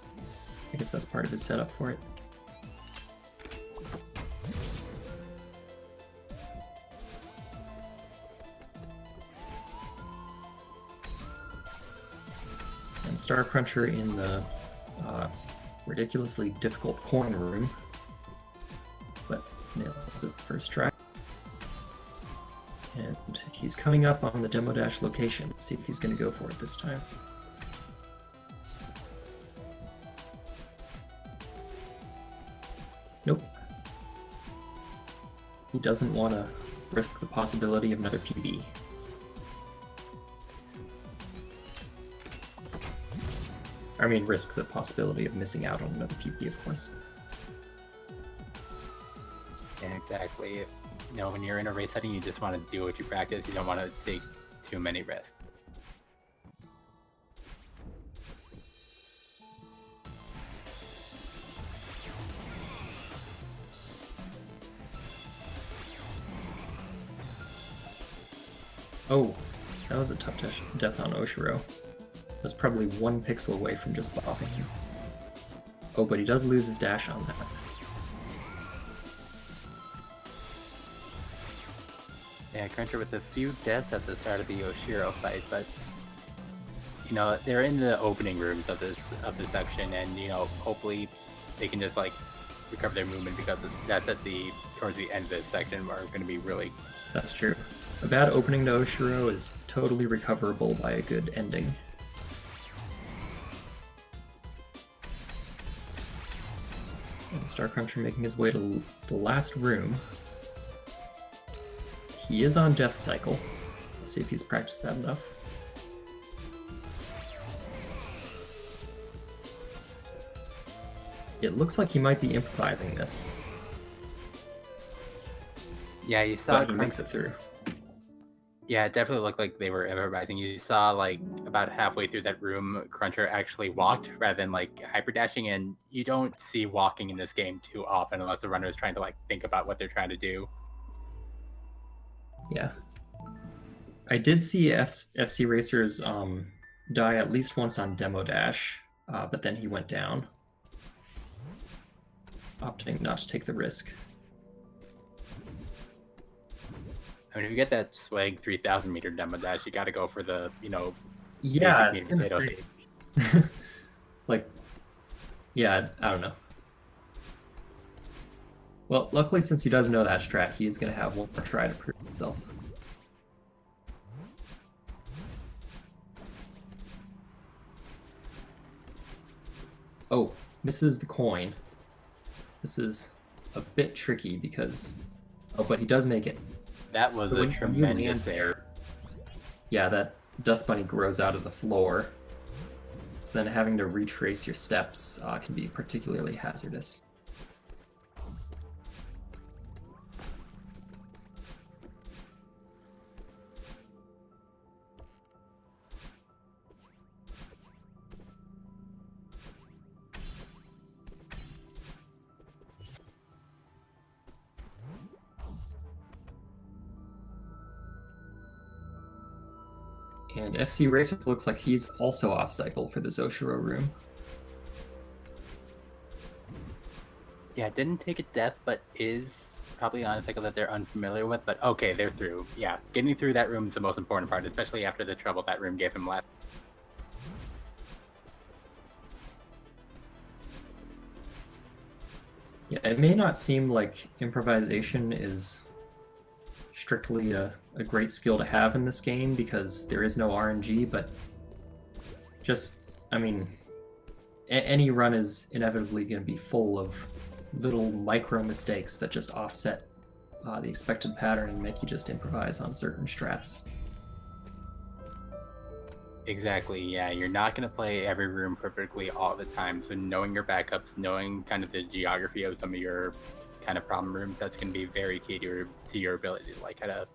I guess that's part of his setup for it. And Starcruncher in the ridiculously difficult corner room, but nails it first try. And he's coming up on the demo dash location. Let's see if he's going to go for it this time. Nope. He doesn't want to risk the possibility of another PB. I mean, risk the possibility of missing out on another PB, of course. Yeah, exactly. You know, when you're in a race setting, you just want to do what you practice. You don't want to take too many risks. Oh, that was a tough death on Oshiro. That's probably 1 pixel away from just bopping him. Oh, but he does lose his dash on that. Yeah, Cruncher with a few deaths at the start of the Oshiro fight, but you know, they're in the opening rooms of this section, and you know, hopefully they can just like recover their movement because that's towards the end of this section are going to be really. That's true. A bad opening to Oshiro is totally recoverable by a good ending. And Starcruncher making his way to the last room. He is on Death Cycle. Let's see if he's practiced that enough. It looks like he might be improvising this. Yeah, you saw but he makes it through. Yeah, it definitely looked like they were improvising. You saw like about halfway through that room, Cruncher actually walked rather than like hyper dashing, and you don't see walking in this game too often unless the runner is trying to like think about what they're trying to do. Yeah. I did see FCRacers die at least once on Demo Dash, but then he went down, opting not to take the risk. I mean, if you get that swag 3,000 meter demo dash, you got to go for the, you know, yeah, basic meat and potato stage. Like, yeah, I don't know. Well, luckily, since he does know that strat, he's going to have one more try to prove himself. Oh, misses the coin. This is a bit tricky because... Oh, but he does make it. That was a tremendous error. Yeah, that dust bunny grows out of the floor. So then having to retrace your steps can be particularly hazardous. And FCRacers looks like he's also off cycle for the Zoshiro room. Yeah, didn't take a death, but is probably on a cycle that they're unfamiliar with. But okay, they're through. Yeah, getting through that room is the most important part, especially after the trouble that room gave him last. Yeah, it may not seem like improvisation is strictly a great skill to have in this game because there is no RNG, but just, I mean, any run is inevitably going to be full of little micro mistakes that just offset the expected pattern and make you just improvise on certain strats. Exactly, yeah. You're not going to play every room perfectly all the time, so knowing your backups, knowing kind of the geography of some of your kind of problem rooms, that's going to be very key to your ability to like kind of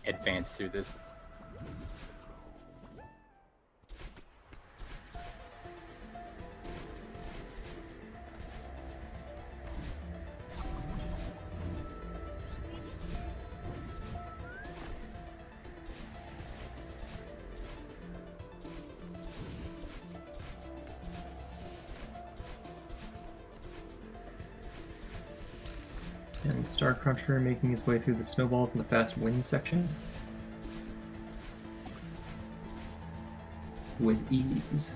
advance through this. And Starcrunsher making his way through the snowballs in the fast wind section with ease.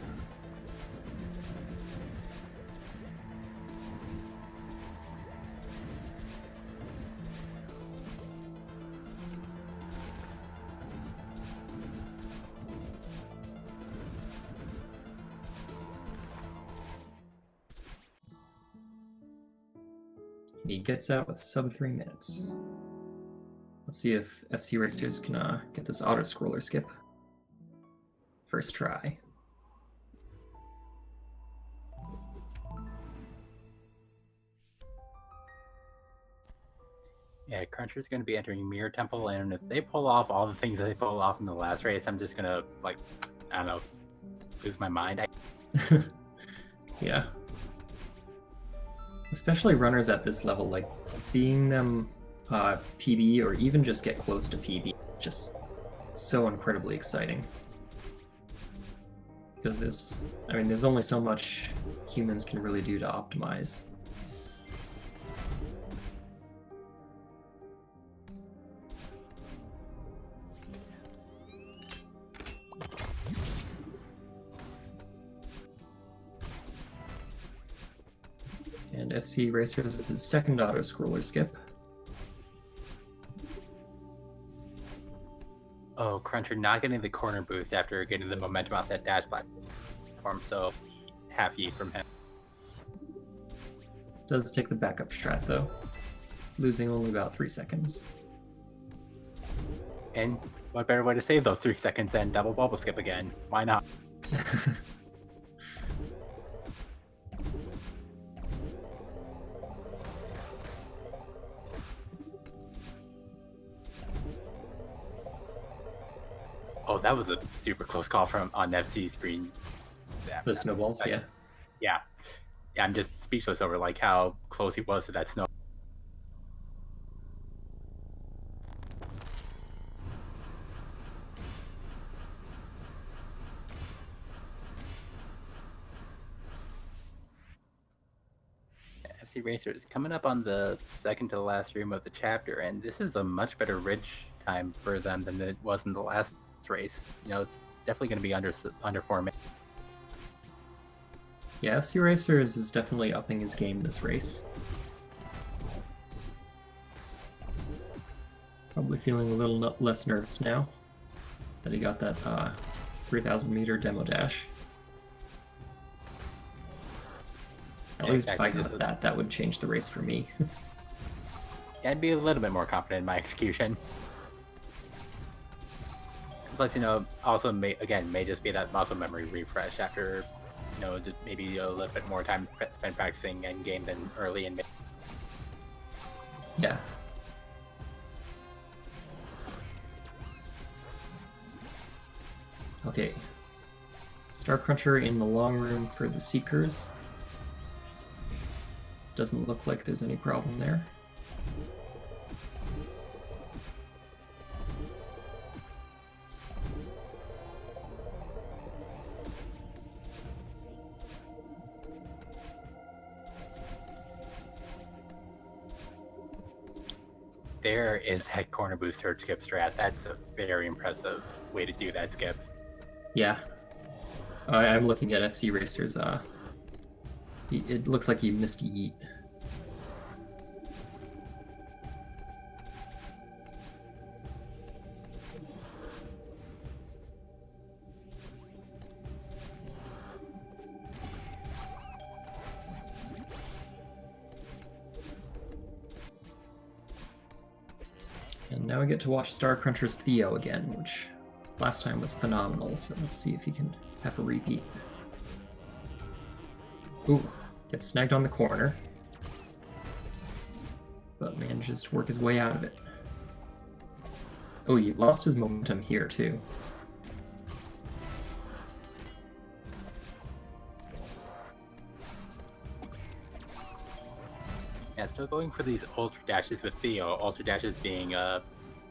He gets out with sub 3 minutes. Let's see if FCRacers can get this auto-scroller skip. First try. Yeah, Cruncher's going to be entering Mirror Temple, and if they pull off all the things that they pulled off in the last race, I'm just going to, like, I don't know, lose my mind. Yeah. Especially runners at this level, like, seeing them PB or even just get close to PB, just so incredibly exciting. Because there's only so much humans can really do to optimize. And FCRacers with his second auto-scroller skip. Oh, Cruncher not getting the corner boost after getting the momentum off that dash platform, so half E from him. Does take the backup strat though, losing only about 3 seconds. And what better way to save those 3 seconds than double bubble skip again? Why not? Oh, that was a super close call from on FC's screen. The snowballs, yeah. Yeah, I'm just speechless over like how close he was to that snow. FCRacers coming up on the second to the last room of the chapter, and this is a much better ridge time for them than it was in the last race. You know, it's definitely going to be under 4 minutes. Yeah, FCRacers is definitely upping his game this race. Probably feeling a little less nervous now that he got that 3,000 meter demo dash. At least if I got that would change the race for me. Yeah, I'd be a little bit more confident in my execution. Plus, you know, also may just be that muscle memory refresh after, you know, just maybe a little bit more time spent practicing end game than early in. Yeah. Okay. Starcruncher in the long room for the Seekers. Doesn't look like there's any problem there. there is that corner boost surge skip strat. That's a very impressive way to do that skip. Yeah. I'm looking at FCRacers. It looks like he missed yeet. And now we get to watch Starcruncher's Theo again, which last time was phenomenal, so let's see if he can have a repeat. Ooh, gets snagged on the corner, but manages to work his way out of it. Oh, he lost his momentum here, too. Yeah, still going for these ultra dashes with Theo. Ultra dashes being a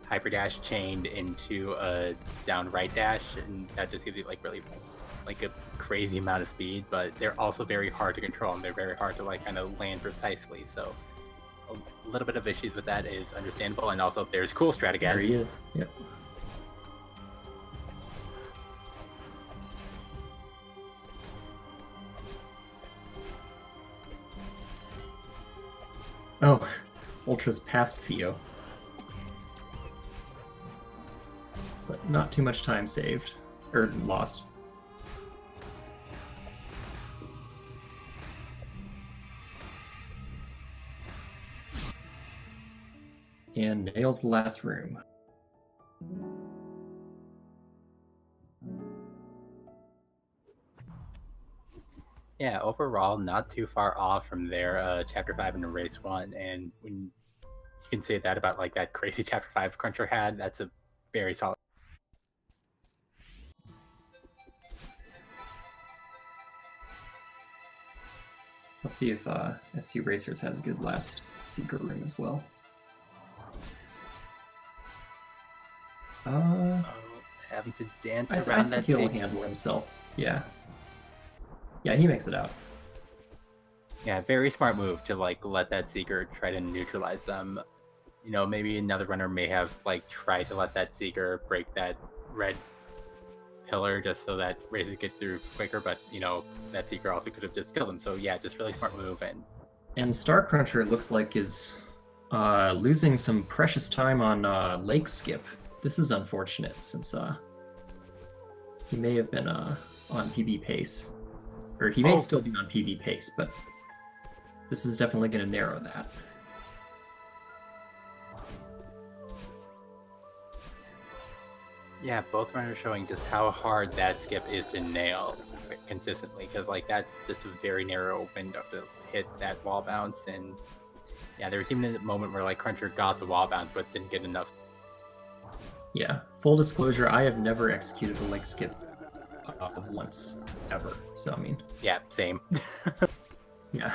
hyper dash chained into a down right dash, and that just gives you like really like a crazy amount of speed. But they're also very hard to control, and they're very hard to like kind of land precisely. So a little bit of issues with that is understandable. And also there's cool strat again. There he is. Yep. Oh, Ultra's past Theo. But not too much time saved. Or lost. And nails the last room. Yeah, overall, not too far off from their Chapter 5 in Race 1, and when you can say that about like that crazy Chapter 5 Cruncher had, that's a very solid. Let's see if FCRacers has a good last secret room as well. Having to dance I around think that he'll thing. handle himself. Yeah. Yeah, he makes it out. Yeah, very smart move to like let that Seeker try to neutralize them. You know, maybe another runner may have like tried to let that Seeker break that red pillar just so that Racers get through quicker, but you know, that Seeker also could have just killed him. So yeah, just really smart move. And Starcruncher looks like is losing some precious time on Lake Skip. This is unfortunate since he may have been on PB pace. Or he may still be on PB pace, but this is definitely going to narrow that. Yeah, both runners showing just how hard that skip is to nail consistently, because like that's just a very narrow window to hit that wall bounce. And yeah, there was even a moment where like Cruncher got the wall bounce but didn't get enough. Yeah, full disclosure, I have never executed a leg skip once, ever. So, I mean... Yeah, same. Yeah.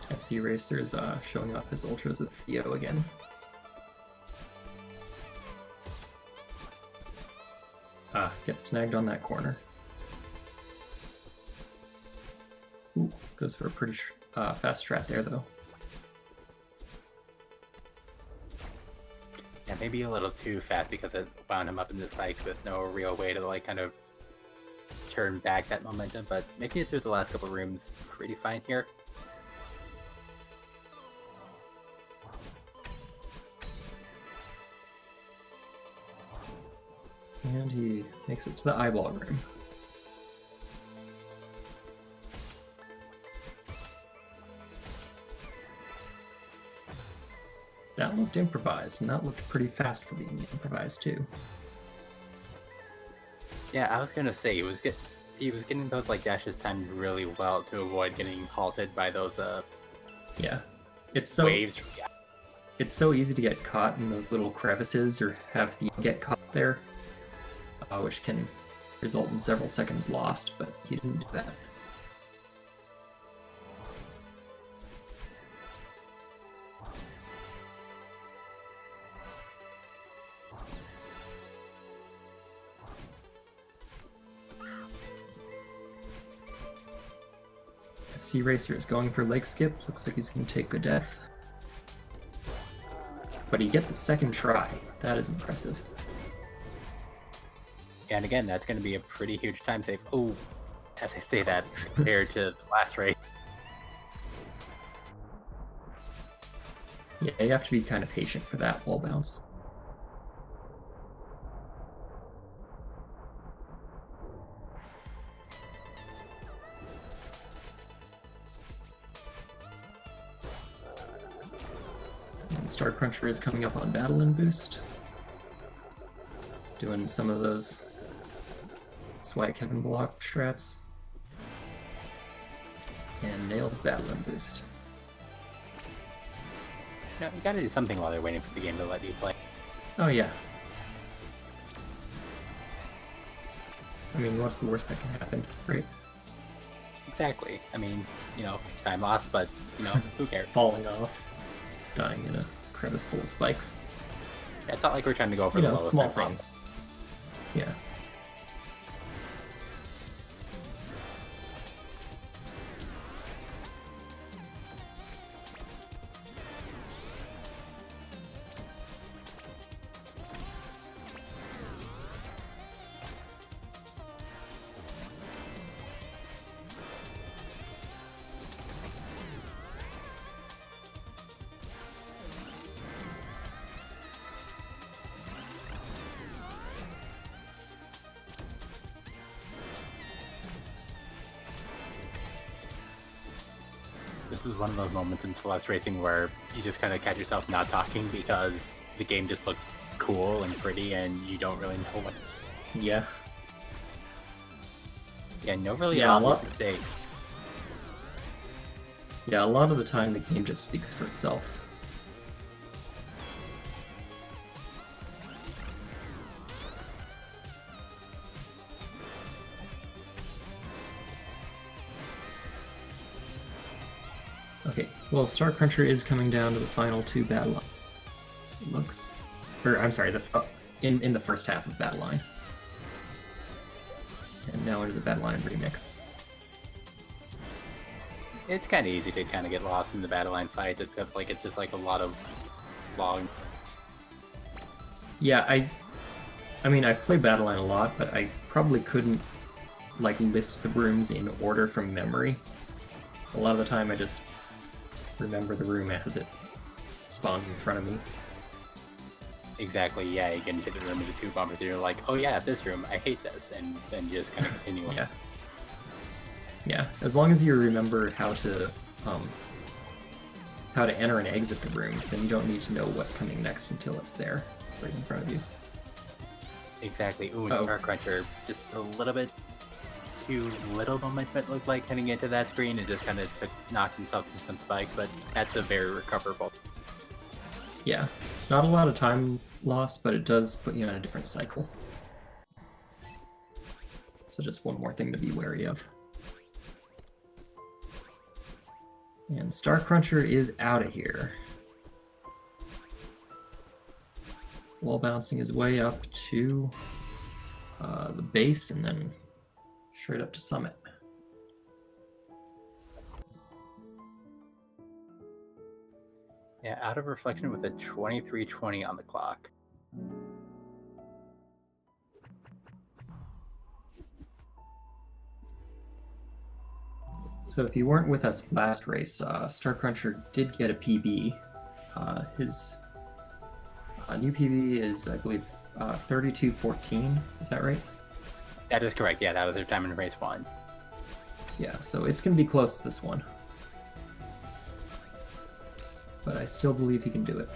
FCRacers showing off his ultras with Theo again. Gets snagged on that corner. Ooh, goes for a pretty fast strat there, though. Yeah, maybe a little too fast because it wound him up in the spikes with no real way to like kind of turn back that momentum, but making it through the last couple rooms pretty fine here. And he makes it to the eyeball room. That looked improvised, and that looked pretty fast for being improvised too. Yeah, I was gonna say he was getting those like dashes timed really well to avoid getting halted by those Yeah, it's so waves. it's so easy to get caught in those little crevices or have the get caught there, which can result in several seconds lost, but he didn't do that. FCRacers going for leg skip. Looks like he's going to take a death. But he gets a second try. That is impressive. And again, that's going to be a pretty huge time save. Oh, as I say that, compared to the last race. Yeah, you have to be kind of patient for that wall bounce. And Starcruncher is coming up on Battle and Boost. Doing some of those Swipe Kevin block strats. And nails Battle and Boost. No, you gotta do something while they're waiting for the game to let you play. Oh yeah. I mean, what's the worst that can happen, right? Exactly. I mean, you know, time lost, but, you know, who cares? Falling off. Dying in a crevice full of spikes. Yeah, it's not like we're trying to go for You the know, lowest small time things. possible. Yeah. This is one of those moments in Celeste racing where you just kind of catch yourself not talking because the game just looks cool and pretty and you don't really know what. Yeah. Yeah, no really Yeah, a obvious lot. mistakes. Yeah, a lot of the time the game just speaks for itself. Okay, well, Starcruncher is coming down to the final two battle line. It looks, or I'm sorry, in the first half of Battle Line, and now into the Battle Line remix. It's kind of easy to kind of get lost in the battle line fight. It's just like a lot of long. Yeah, I mean, I've played Battle Line a lot, but I probably couldn't like list the rooms in order from memory. A lot of the time, I just remember the room as it spawns in front of me. Exactly. Yeah, you get into the room with the two bombers, and you're like, oh yeah, this room, I hate this, and then you just kind of continue on. Yeah. Yeah, as long as you remember how to enter and exit the rooms, then you don't need to know what's coming next until it's there, right in front of you. Exactly. Ooh, and Oh. Starcruncher, just a little bit too little momentum it looked like heading into that screen. It just kind of knocked himself into some spikes, but that's a very recoverable. Yeah, not a lot of time lost, but it does put you on a different cycle. So just one more thing to be wary of. And Starcruncher is out of here. Wall bouncing his way up to the base and then straight up to Summit. Yeah, out of reflection with a 23:20 on the clock. So if you weren't with us last race, Starcruncher did get a PB. His new PB is, I believe, 32:14. Is that right? That is correct. Yeah, that was their time in race one. Yeah, so it's going to be close to this one. But I still believe he can do it.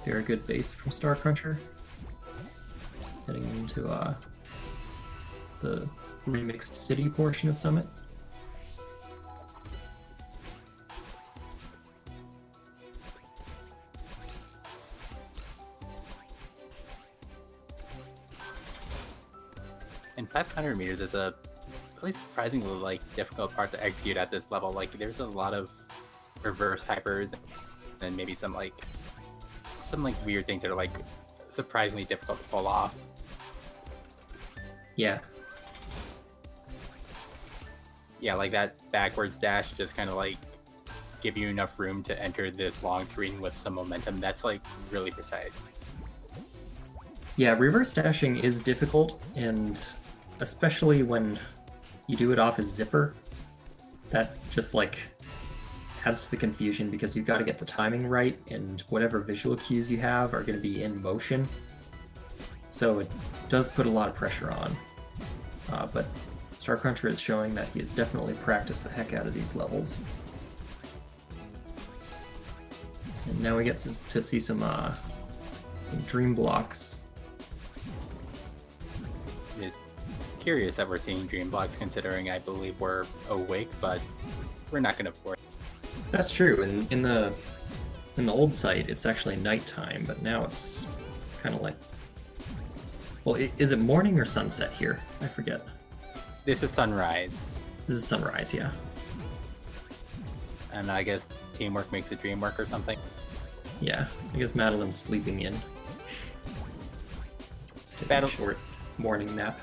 Very good base from Starcruncher. Heading into the remixed city portion of Summit. And 500 meters is a really surprisingly like difficult part to execute at this level. Like there's a lot of reverse hypers and maybe some like weird things that are like surprisingly difficult to pull off. Yeah. Yeah, like that backwards dash just kind of like give you enough room to enter this long screen with some momentum. That's like really precise. Yeah, reverse dashing is difficult, and especially when you do it off a zipper, that just like adds to the confusion because you've got to get the timing right, and whatever visual cues you have are going to be in motion. So it does put a lot of pressure on. But Starcruncher is showing that he has definitely practiced the heck out of these levels. And now we get to see some dream blocks. It's curious that we're seeing dream blocks considering I believe we're awake, but we're not going to force. That's true. In the old site, it's actually nighttime, but now it's kind of like. Well, is it morning or sunset here? I forget. This is sunrise. This is sunrise, yeah. And I guess teamwork makes a dream work or something. Yeah, I guess Madeline's sleeping in. Battle- A short morning nap.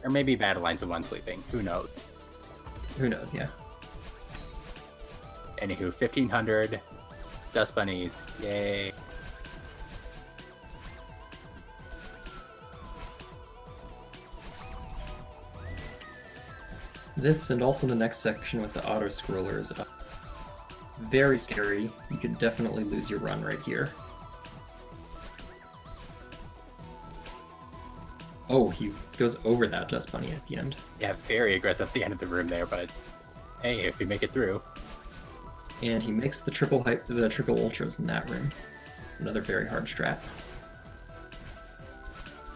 Or maybe Badeline's the one sleeping. Who knows? Who knows, yeah. Anywho, 1500 Dust Bunnies. Yay. This and also the next section with the auto scrollers. Very scary. You could definitely lose your run right here. Oh, he goes over that Dust Bunny at the end. Yeah, very aggressive at the end of the room there, but hey, if we make it through. And he makes the triple ultras in that room. Another very hard strat.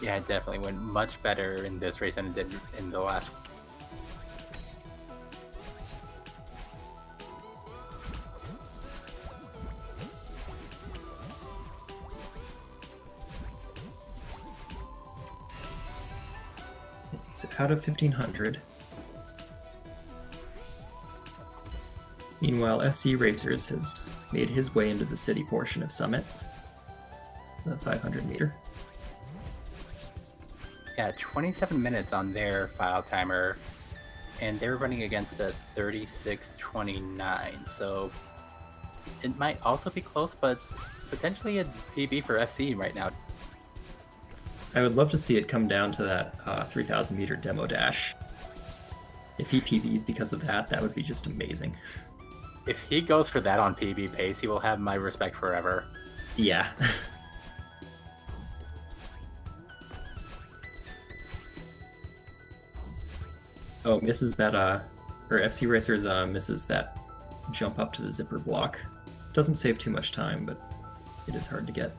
Yeah, it definitely went much better in this race than it did in the last. He's out of 1500. Meanwhile, FCRacers has made his way into the city portion of Summit. The 500 meter. Yeah, 27 minutes on their file timer, and they're running against a 36:29, so it might also be close, but potentially a PB for FC right now. I would love to see it come down to that 3,000 meter demo dash. If he PBs because of that, that would be just amazing. If he goes for that on PB pace, he will have my respect forever. Yeah. Oh, misses that, or FCRacers misses that jump up to the zipper block. Doesn't save too much time, but it is hard to get.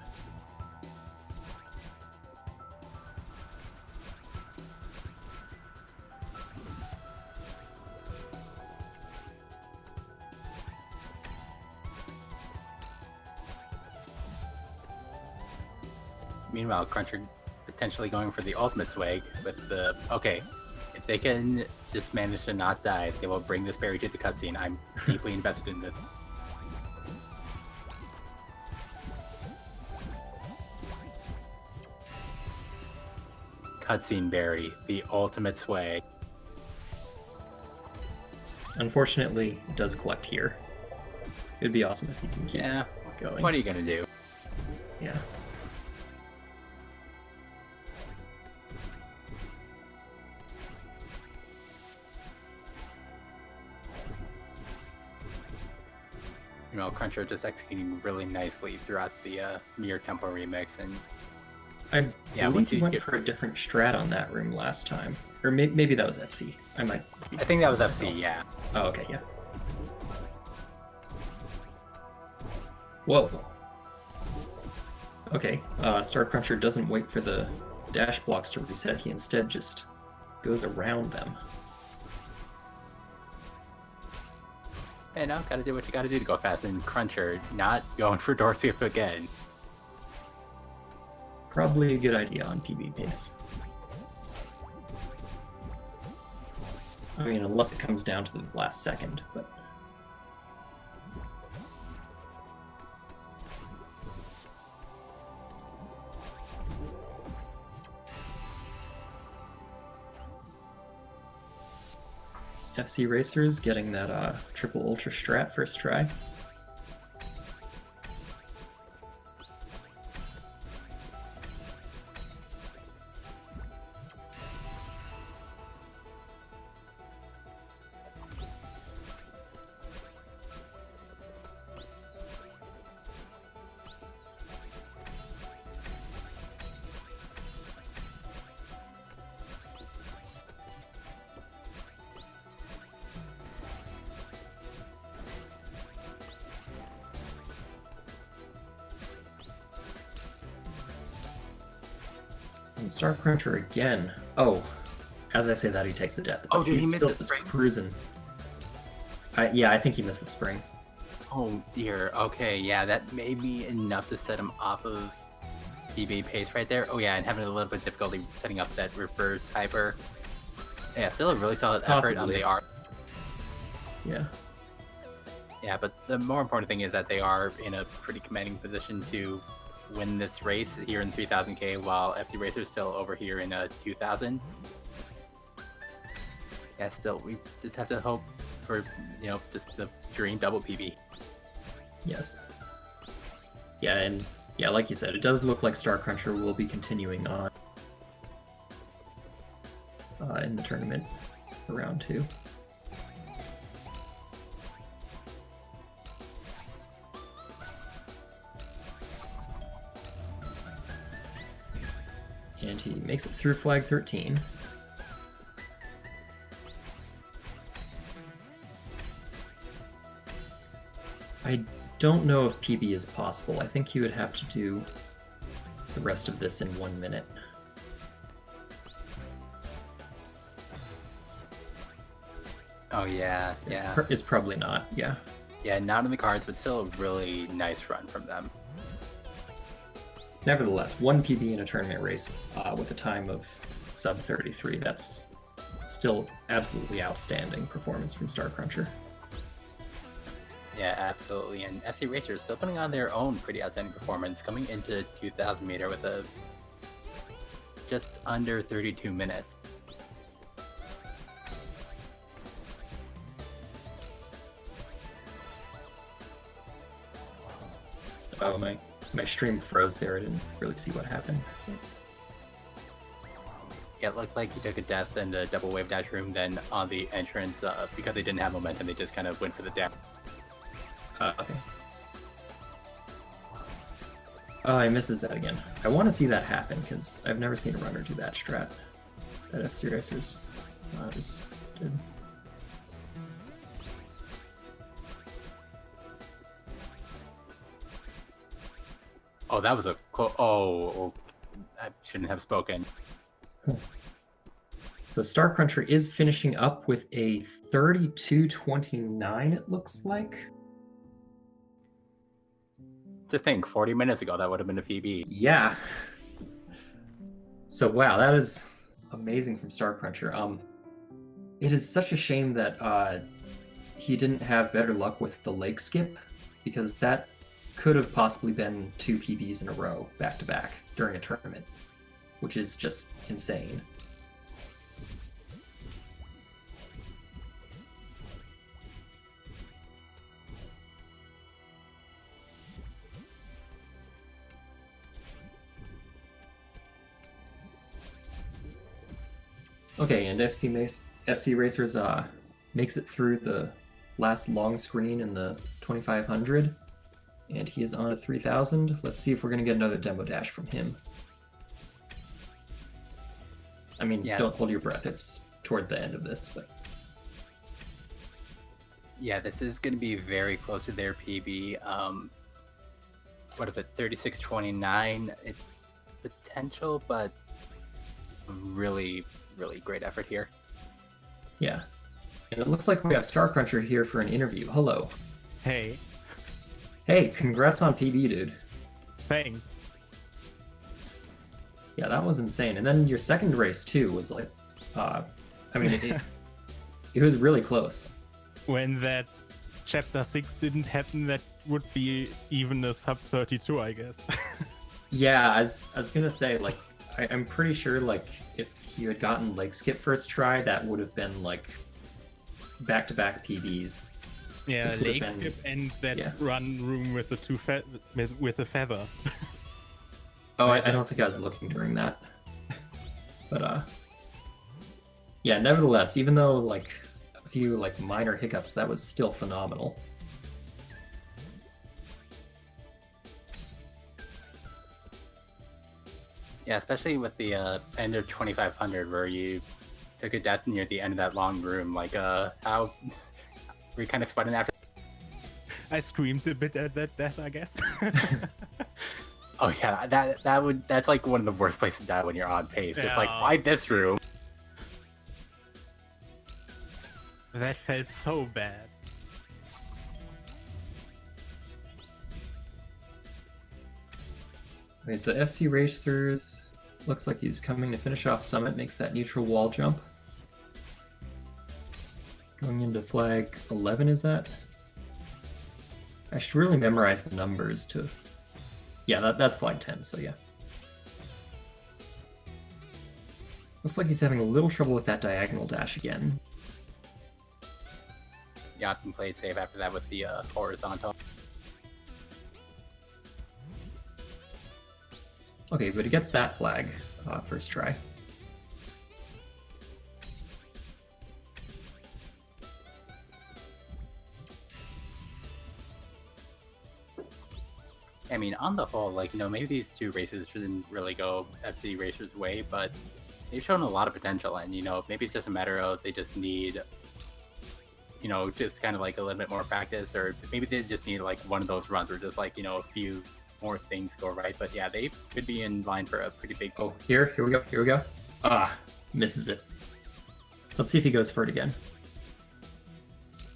Meanwhile, Cruncher potentially going for the ultimate swag with the... Okay, if they can just manage to not die, they will bring this berry to the cutscene. I'm deeply invested in this. Cutscene berry, the ultimate swag. Unfortunately, it does collect here. It'd be awesome if he can keep Yeah, going. what are you gonna do? Yeah. You know, Cruncher just executing really nicely throughout the Mirror Temple remix, and I Yeah, believe once he you went get- for a different strat on that room last time. Or maybe that was FC. I might be... I think that was FC, yeah. Oh, okay, yeah. Whoa. Okay, Starcruncher doesn't wait for the dash blocks to reset. He instead just goes around them. And now gotta do what you gotta do to go fast, and Cruncher not going for door skip again. Probably a good idea on PB pace. I mean, unless it comes down to the last second, but... FCRacers getting that triple ultra strat first try. And Starcruncher again. Oh, as I say that, he takes the death. Oh, did he He's miss still the just spring? cruising. Yeah, I think he missed the spring. Oh dear. Okay, yeah, that may be enough to set him off of PB pace right there. Oh yeah, and having a little bit of difficulty setting up that reverse hyper. Yeah, still a really solid effort on Possibly. the R. Yeah. Yeah, but the more important thing is that they are in a pretty commanding position to win this race here in 3000K, while FCRacers is still over here in 2000. Yeah, still, we just have to hope for, you know, just the dream double PB. Yes. Yeah, and yeah, like you said, it does look like Starcruncher will be continuing on in the tournament for round 2. And he makes it through flag 13. I don't know if PB is possible. I think he would have to do the rest of this in 1 minute. Oh yeah, yeah. It's probably not, yeah. Yeah, not in the cards, but still a really nice run from them. Nevertheless, 1 PB in a tournament race with a time of sub 33, that's still absolutely outstanding performance from Starcruncher. Yeah, absolutely. And FCRacers still putting on their own pretty outstanding performance, coming into 2000 meter with a just under 32 minutes. Oh, my stream froze there. I didn't really see what happened. Yeah, it looked like he took a death in the double wave dash room, then on the entrance, because they didn't have momentum, they just kind of went for the dash. Okay. Oh, he misses that again. I want to see that happen, because I've never seen a runner do that strat that FCRacers just did. Oh, that was a oh, I shouldn't have spoken. So Starcruncher is finishing up with a 32-29, it looks like. To think, 40 minutes ago, that would have been a PB. Yeah. So wow, that is amazing from Starcruncher. It is such a shame that he didn't have better luck with the leg skip, because that could have possibly been 2 PBs in a row, back to back, during a tournament, which is just insane. Okay, and FCRacers makes it through the last long screen in the 2500, and he is on a 3000. Let's see if we're going to get another demo dash from him. I mean, Yeah. Don't hold your breath. It's toward the end of this, but Yeah, this is going to be very close to their PB. what is it, 36:29. It's potential, but really, really great effort here. Yeah. And it looks like we have Starcruncher here for an interview. Hello. Hey, Hey, congrats on PB, dude. thanks. Yeah, that was insane. And then your second race, too, was like, I mean, it was really close. When that chapter 6 didn't happen, that would be even a sub 32, I guess. Yeah, I was gonna say, like, I'm pretty sure, like, if you had gotten leg skip first try, that would have been, like, back-to-back PBs. Yeah, Which would have leg been- skip and that yeah. run room with the with a feather. Oh, I don't think I was looking during that. But, yeah, nevertheless, even though, like, a few, like, minor hiccups, that was still phenomenal. Yeah, especially with the end of 2500 where you took a death near the end of that long room. Like, how were you kind of sweating after? I screamed a bit at that death, I guess. Oh yeah, that's like one of the worst places to die when you're on pace. It's like, Yeah. why this room? That felt so bad. Okay, so FCRacers looks like he's coming to finish off Summit, makes that neutral wall jump. Going into flag 11, is that? I should really memorize the numbers to... Yeah, that's flag 10, so yeah. Looks like he's having a little trouble with that diagonal dash again. Yachten played safe after that with the horizontal. Okay, but he gets that flag first try. I mean, on the whole, like, maybe these two races didn't really go FCRacers' way, but they've shown a lot of potential, and, maybe it's just a matter of they just need, just kind of like a little bit more practice, or maybe they just need, like, one of those runs where just, like, a few more things go right. But yeah, they could be in line for a pretty big... Oh, here we go. Ah, misses it. Let's see if he goes for it again.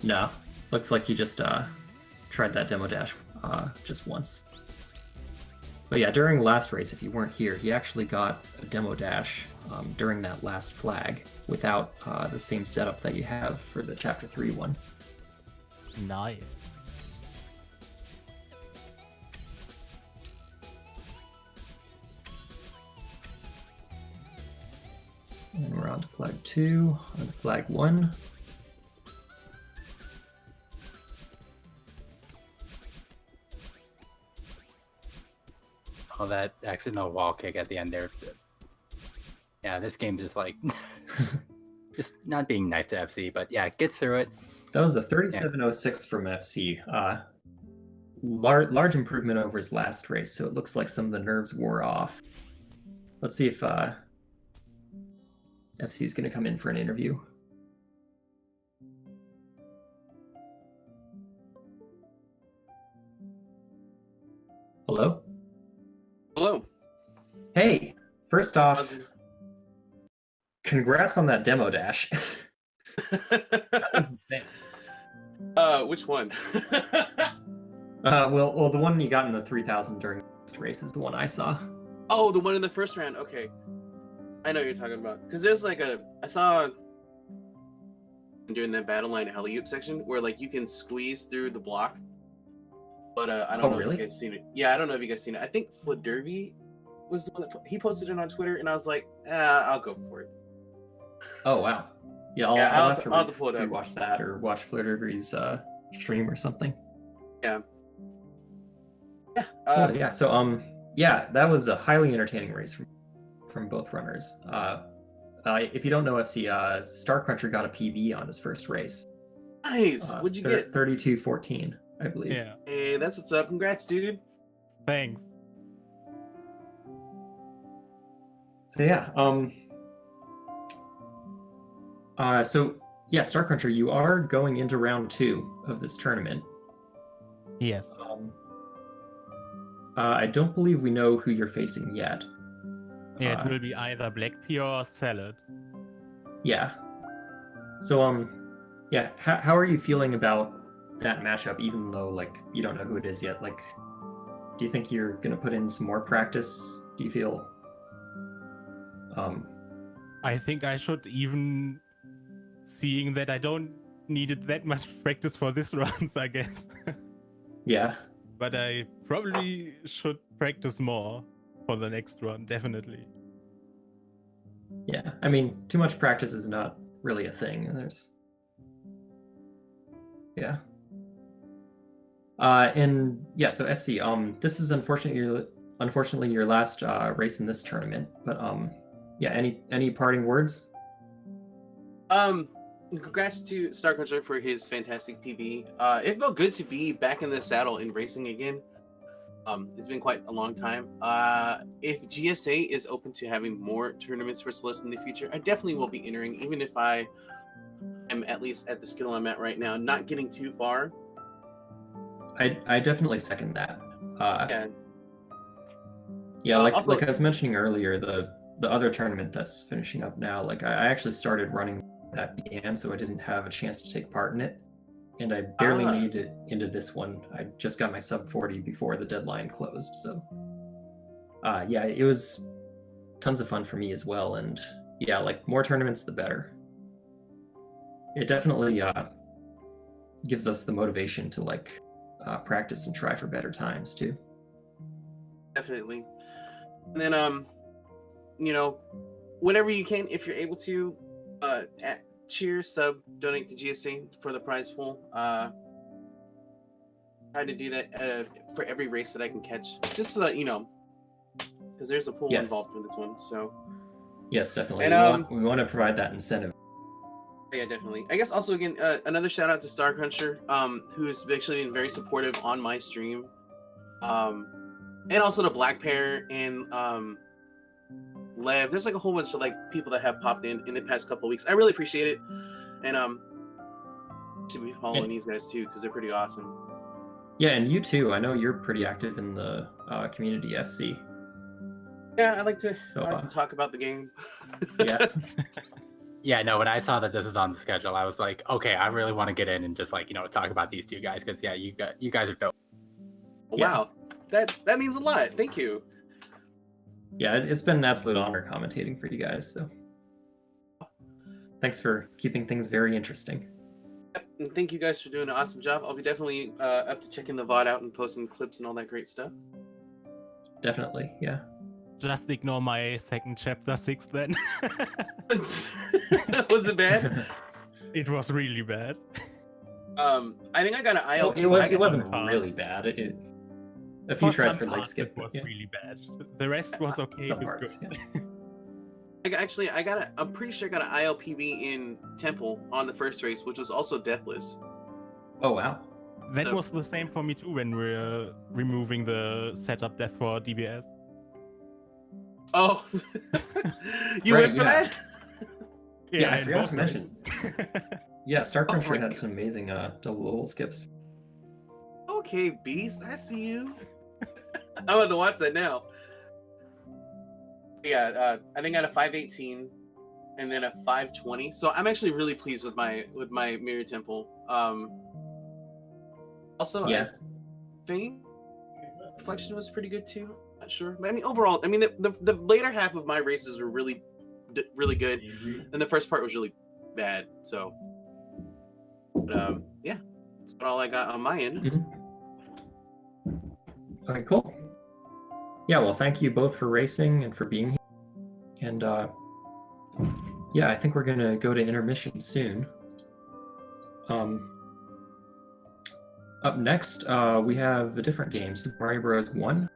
No, looks like he just tried that demo dash just once. But yeah, during the last race, if you weren't here, he actually got a demo dash during that last flag without the same setup that you have for the Chapter 3 one. Nice. And we're on to flag 2, on to flag 1. Oh, that accidental wall kick at the end there. Yeah, this game's just like... just not being nice to FC, but yeah, get through it. That was a 37.06 from FC. Large improvement over his last race, so it looks like some of the nerves wore off. Let's see if FC is going to come in for an interview. Hello? Hello. Hey, first off, congrats on that demo dash. Which one? Well, the one you got in the 3000 during the race is the one I saw. Oh, the one in the first round. Okay, I know what you're talking about. Because there's like I saw during the battle line heli-oop section where like you can squeeze through the block. But I don't know really? if you guys seen it. Yeah, I don't know if you guys seen it. I think Fladerby was the one that he posted it on Twitter, and I was like, I'll go for it. Oh wow. Yeah, I'll have to I'll have to pull it up. rewatch that or watch Flirter's stream or something. Yeah. Yeah. So yeah, that was a highly entertaining race from both runners. If you don't know FC, Starcruncher got a PB on his first race. Nice. What'd you get? 32:14, I believe. Yeah. Hey, that's what's up. Congrats, dude. Thanks. So yeah, so yeah, Starcruncher, you are going into round 2 of this tournament. Yes. I don't believe we know who you're facing yet. Yeah, it will be either Blackpea or Salad. Yeah. So, yeah, how are you feeling about that matchup, even though, like, you don't know who it is yet? Like, do you think you're gonna put in some more practice? Do you feel... I think I should, even seeing that I don't needed that much practice for this rounds, I guess. Yeah. But I probably should practice more for the next run, definitely. Yeah, I mean, too much practice is not really a thing. There's... Yeah. And yeah, so FC, this is unfortunately your last race in this tournament, but yeah, any parting words? Congrats to Starcrunsher for his fantastic PB. It felt good to be back in the saddle in racing again. It's been quite a long time. If GSA is open to having more tournaments for Celeste in the future, I definitely will be entering, even if I am at least at the skill I'm at right now, not getting too far. I definitely second that. Yeah. Yeah, Also, like I was mentioning earlier, the other tournament that's finishing up now, like I actually started running that began, so I didn't have a chance to take part in it, and I barely made it into this one. I just got my sub 40 before the deadline closed, so yeah, it was tons of fun for me as well, and yeah, like more tournaments the better. It definitely gives us the motivation to like practice and try for better times too. Definitely. And then you know, whenever you can, if you're able to, cheer, sub, donate to GSA for the prize pool. Try to do that for every race that I can catch, just so that you know, because there's a pool involved for this one. So yes, definitely. And we want to provide that incentive. yeah, definitely. I guess also again, another shout out to Starcrunsher, who has actually been very supportive on my stream, and also to Black Pair and Lev. There's like a whole bunch of like people that have popped in the past couple of weeks. I really appreciate it, and should be following these guys too because they're pretty awesome. Yeah, and you too. I know you're pretty active in the community FC. Yeah, I like to talk about the game. Yeah. Yeah, no, when I saw that this was on the schedule, I was like, okay, I really want to get in and just like, talk about these two guys because yeah, you guys are dope. Wow. That means a lot. Thank you. Yeah, it's been an absolute honor commentating for you guys, so thanks for keeping things very interesting. Yep, and thank you guys for doing an awesome job. I'll be definitely up to checking the VOD out and posting clips and all that great stuff. Definitely, yeah. Just ignore my second chapter 6 then. Was it bad? It was really bad. I think I got an ILP. It wasn't really bad. A few tries for leg skip. It was really bad. The rest was okay. Some parts, good. Yeah. I'm pretty sure I got an ILPB in Temple on the first race, which was also deathless. Oh wow. That was the same for me too when we were removing the setup death for DBS. Oh, you went for that? Yeah, I forgot to mention. Yeah, Starcrunsher had some amazing double skips. Okay, Beast, I see you. I'm about to watch that now. Yeah, I think I had a 518 and then a 520. So I'm actually really pleased with my Mirror Temple. Also, yeah, I think Reflection was pretty good too. Not sure, but I mean overall, I mean the later half of my races were really good, and the first part was really bad. So, but, yeah, that's all I got on my end. Mm-hmm. Okay, cool. Yeah, well, thank you both for racing and for being here. And yeah, I think we're gonna go to intermission soon. Up next, we have a different game, Super Mario Bros. 1.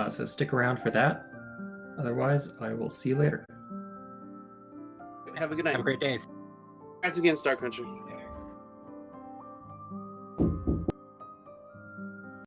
So stick around for that. Otherwise, I will see you later. Have a good night. Have a great day. Congrats again, Starcrunsher.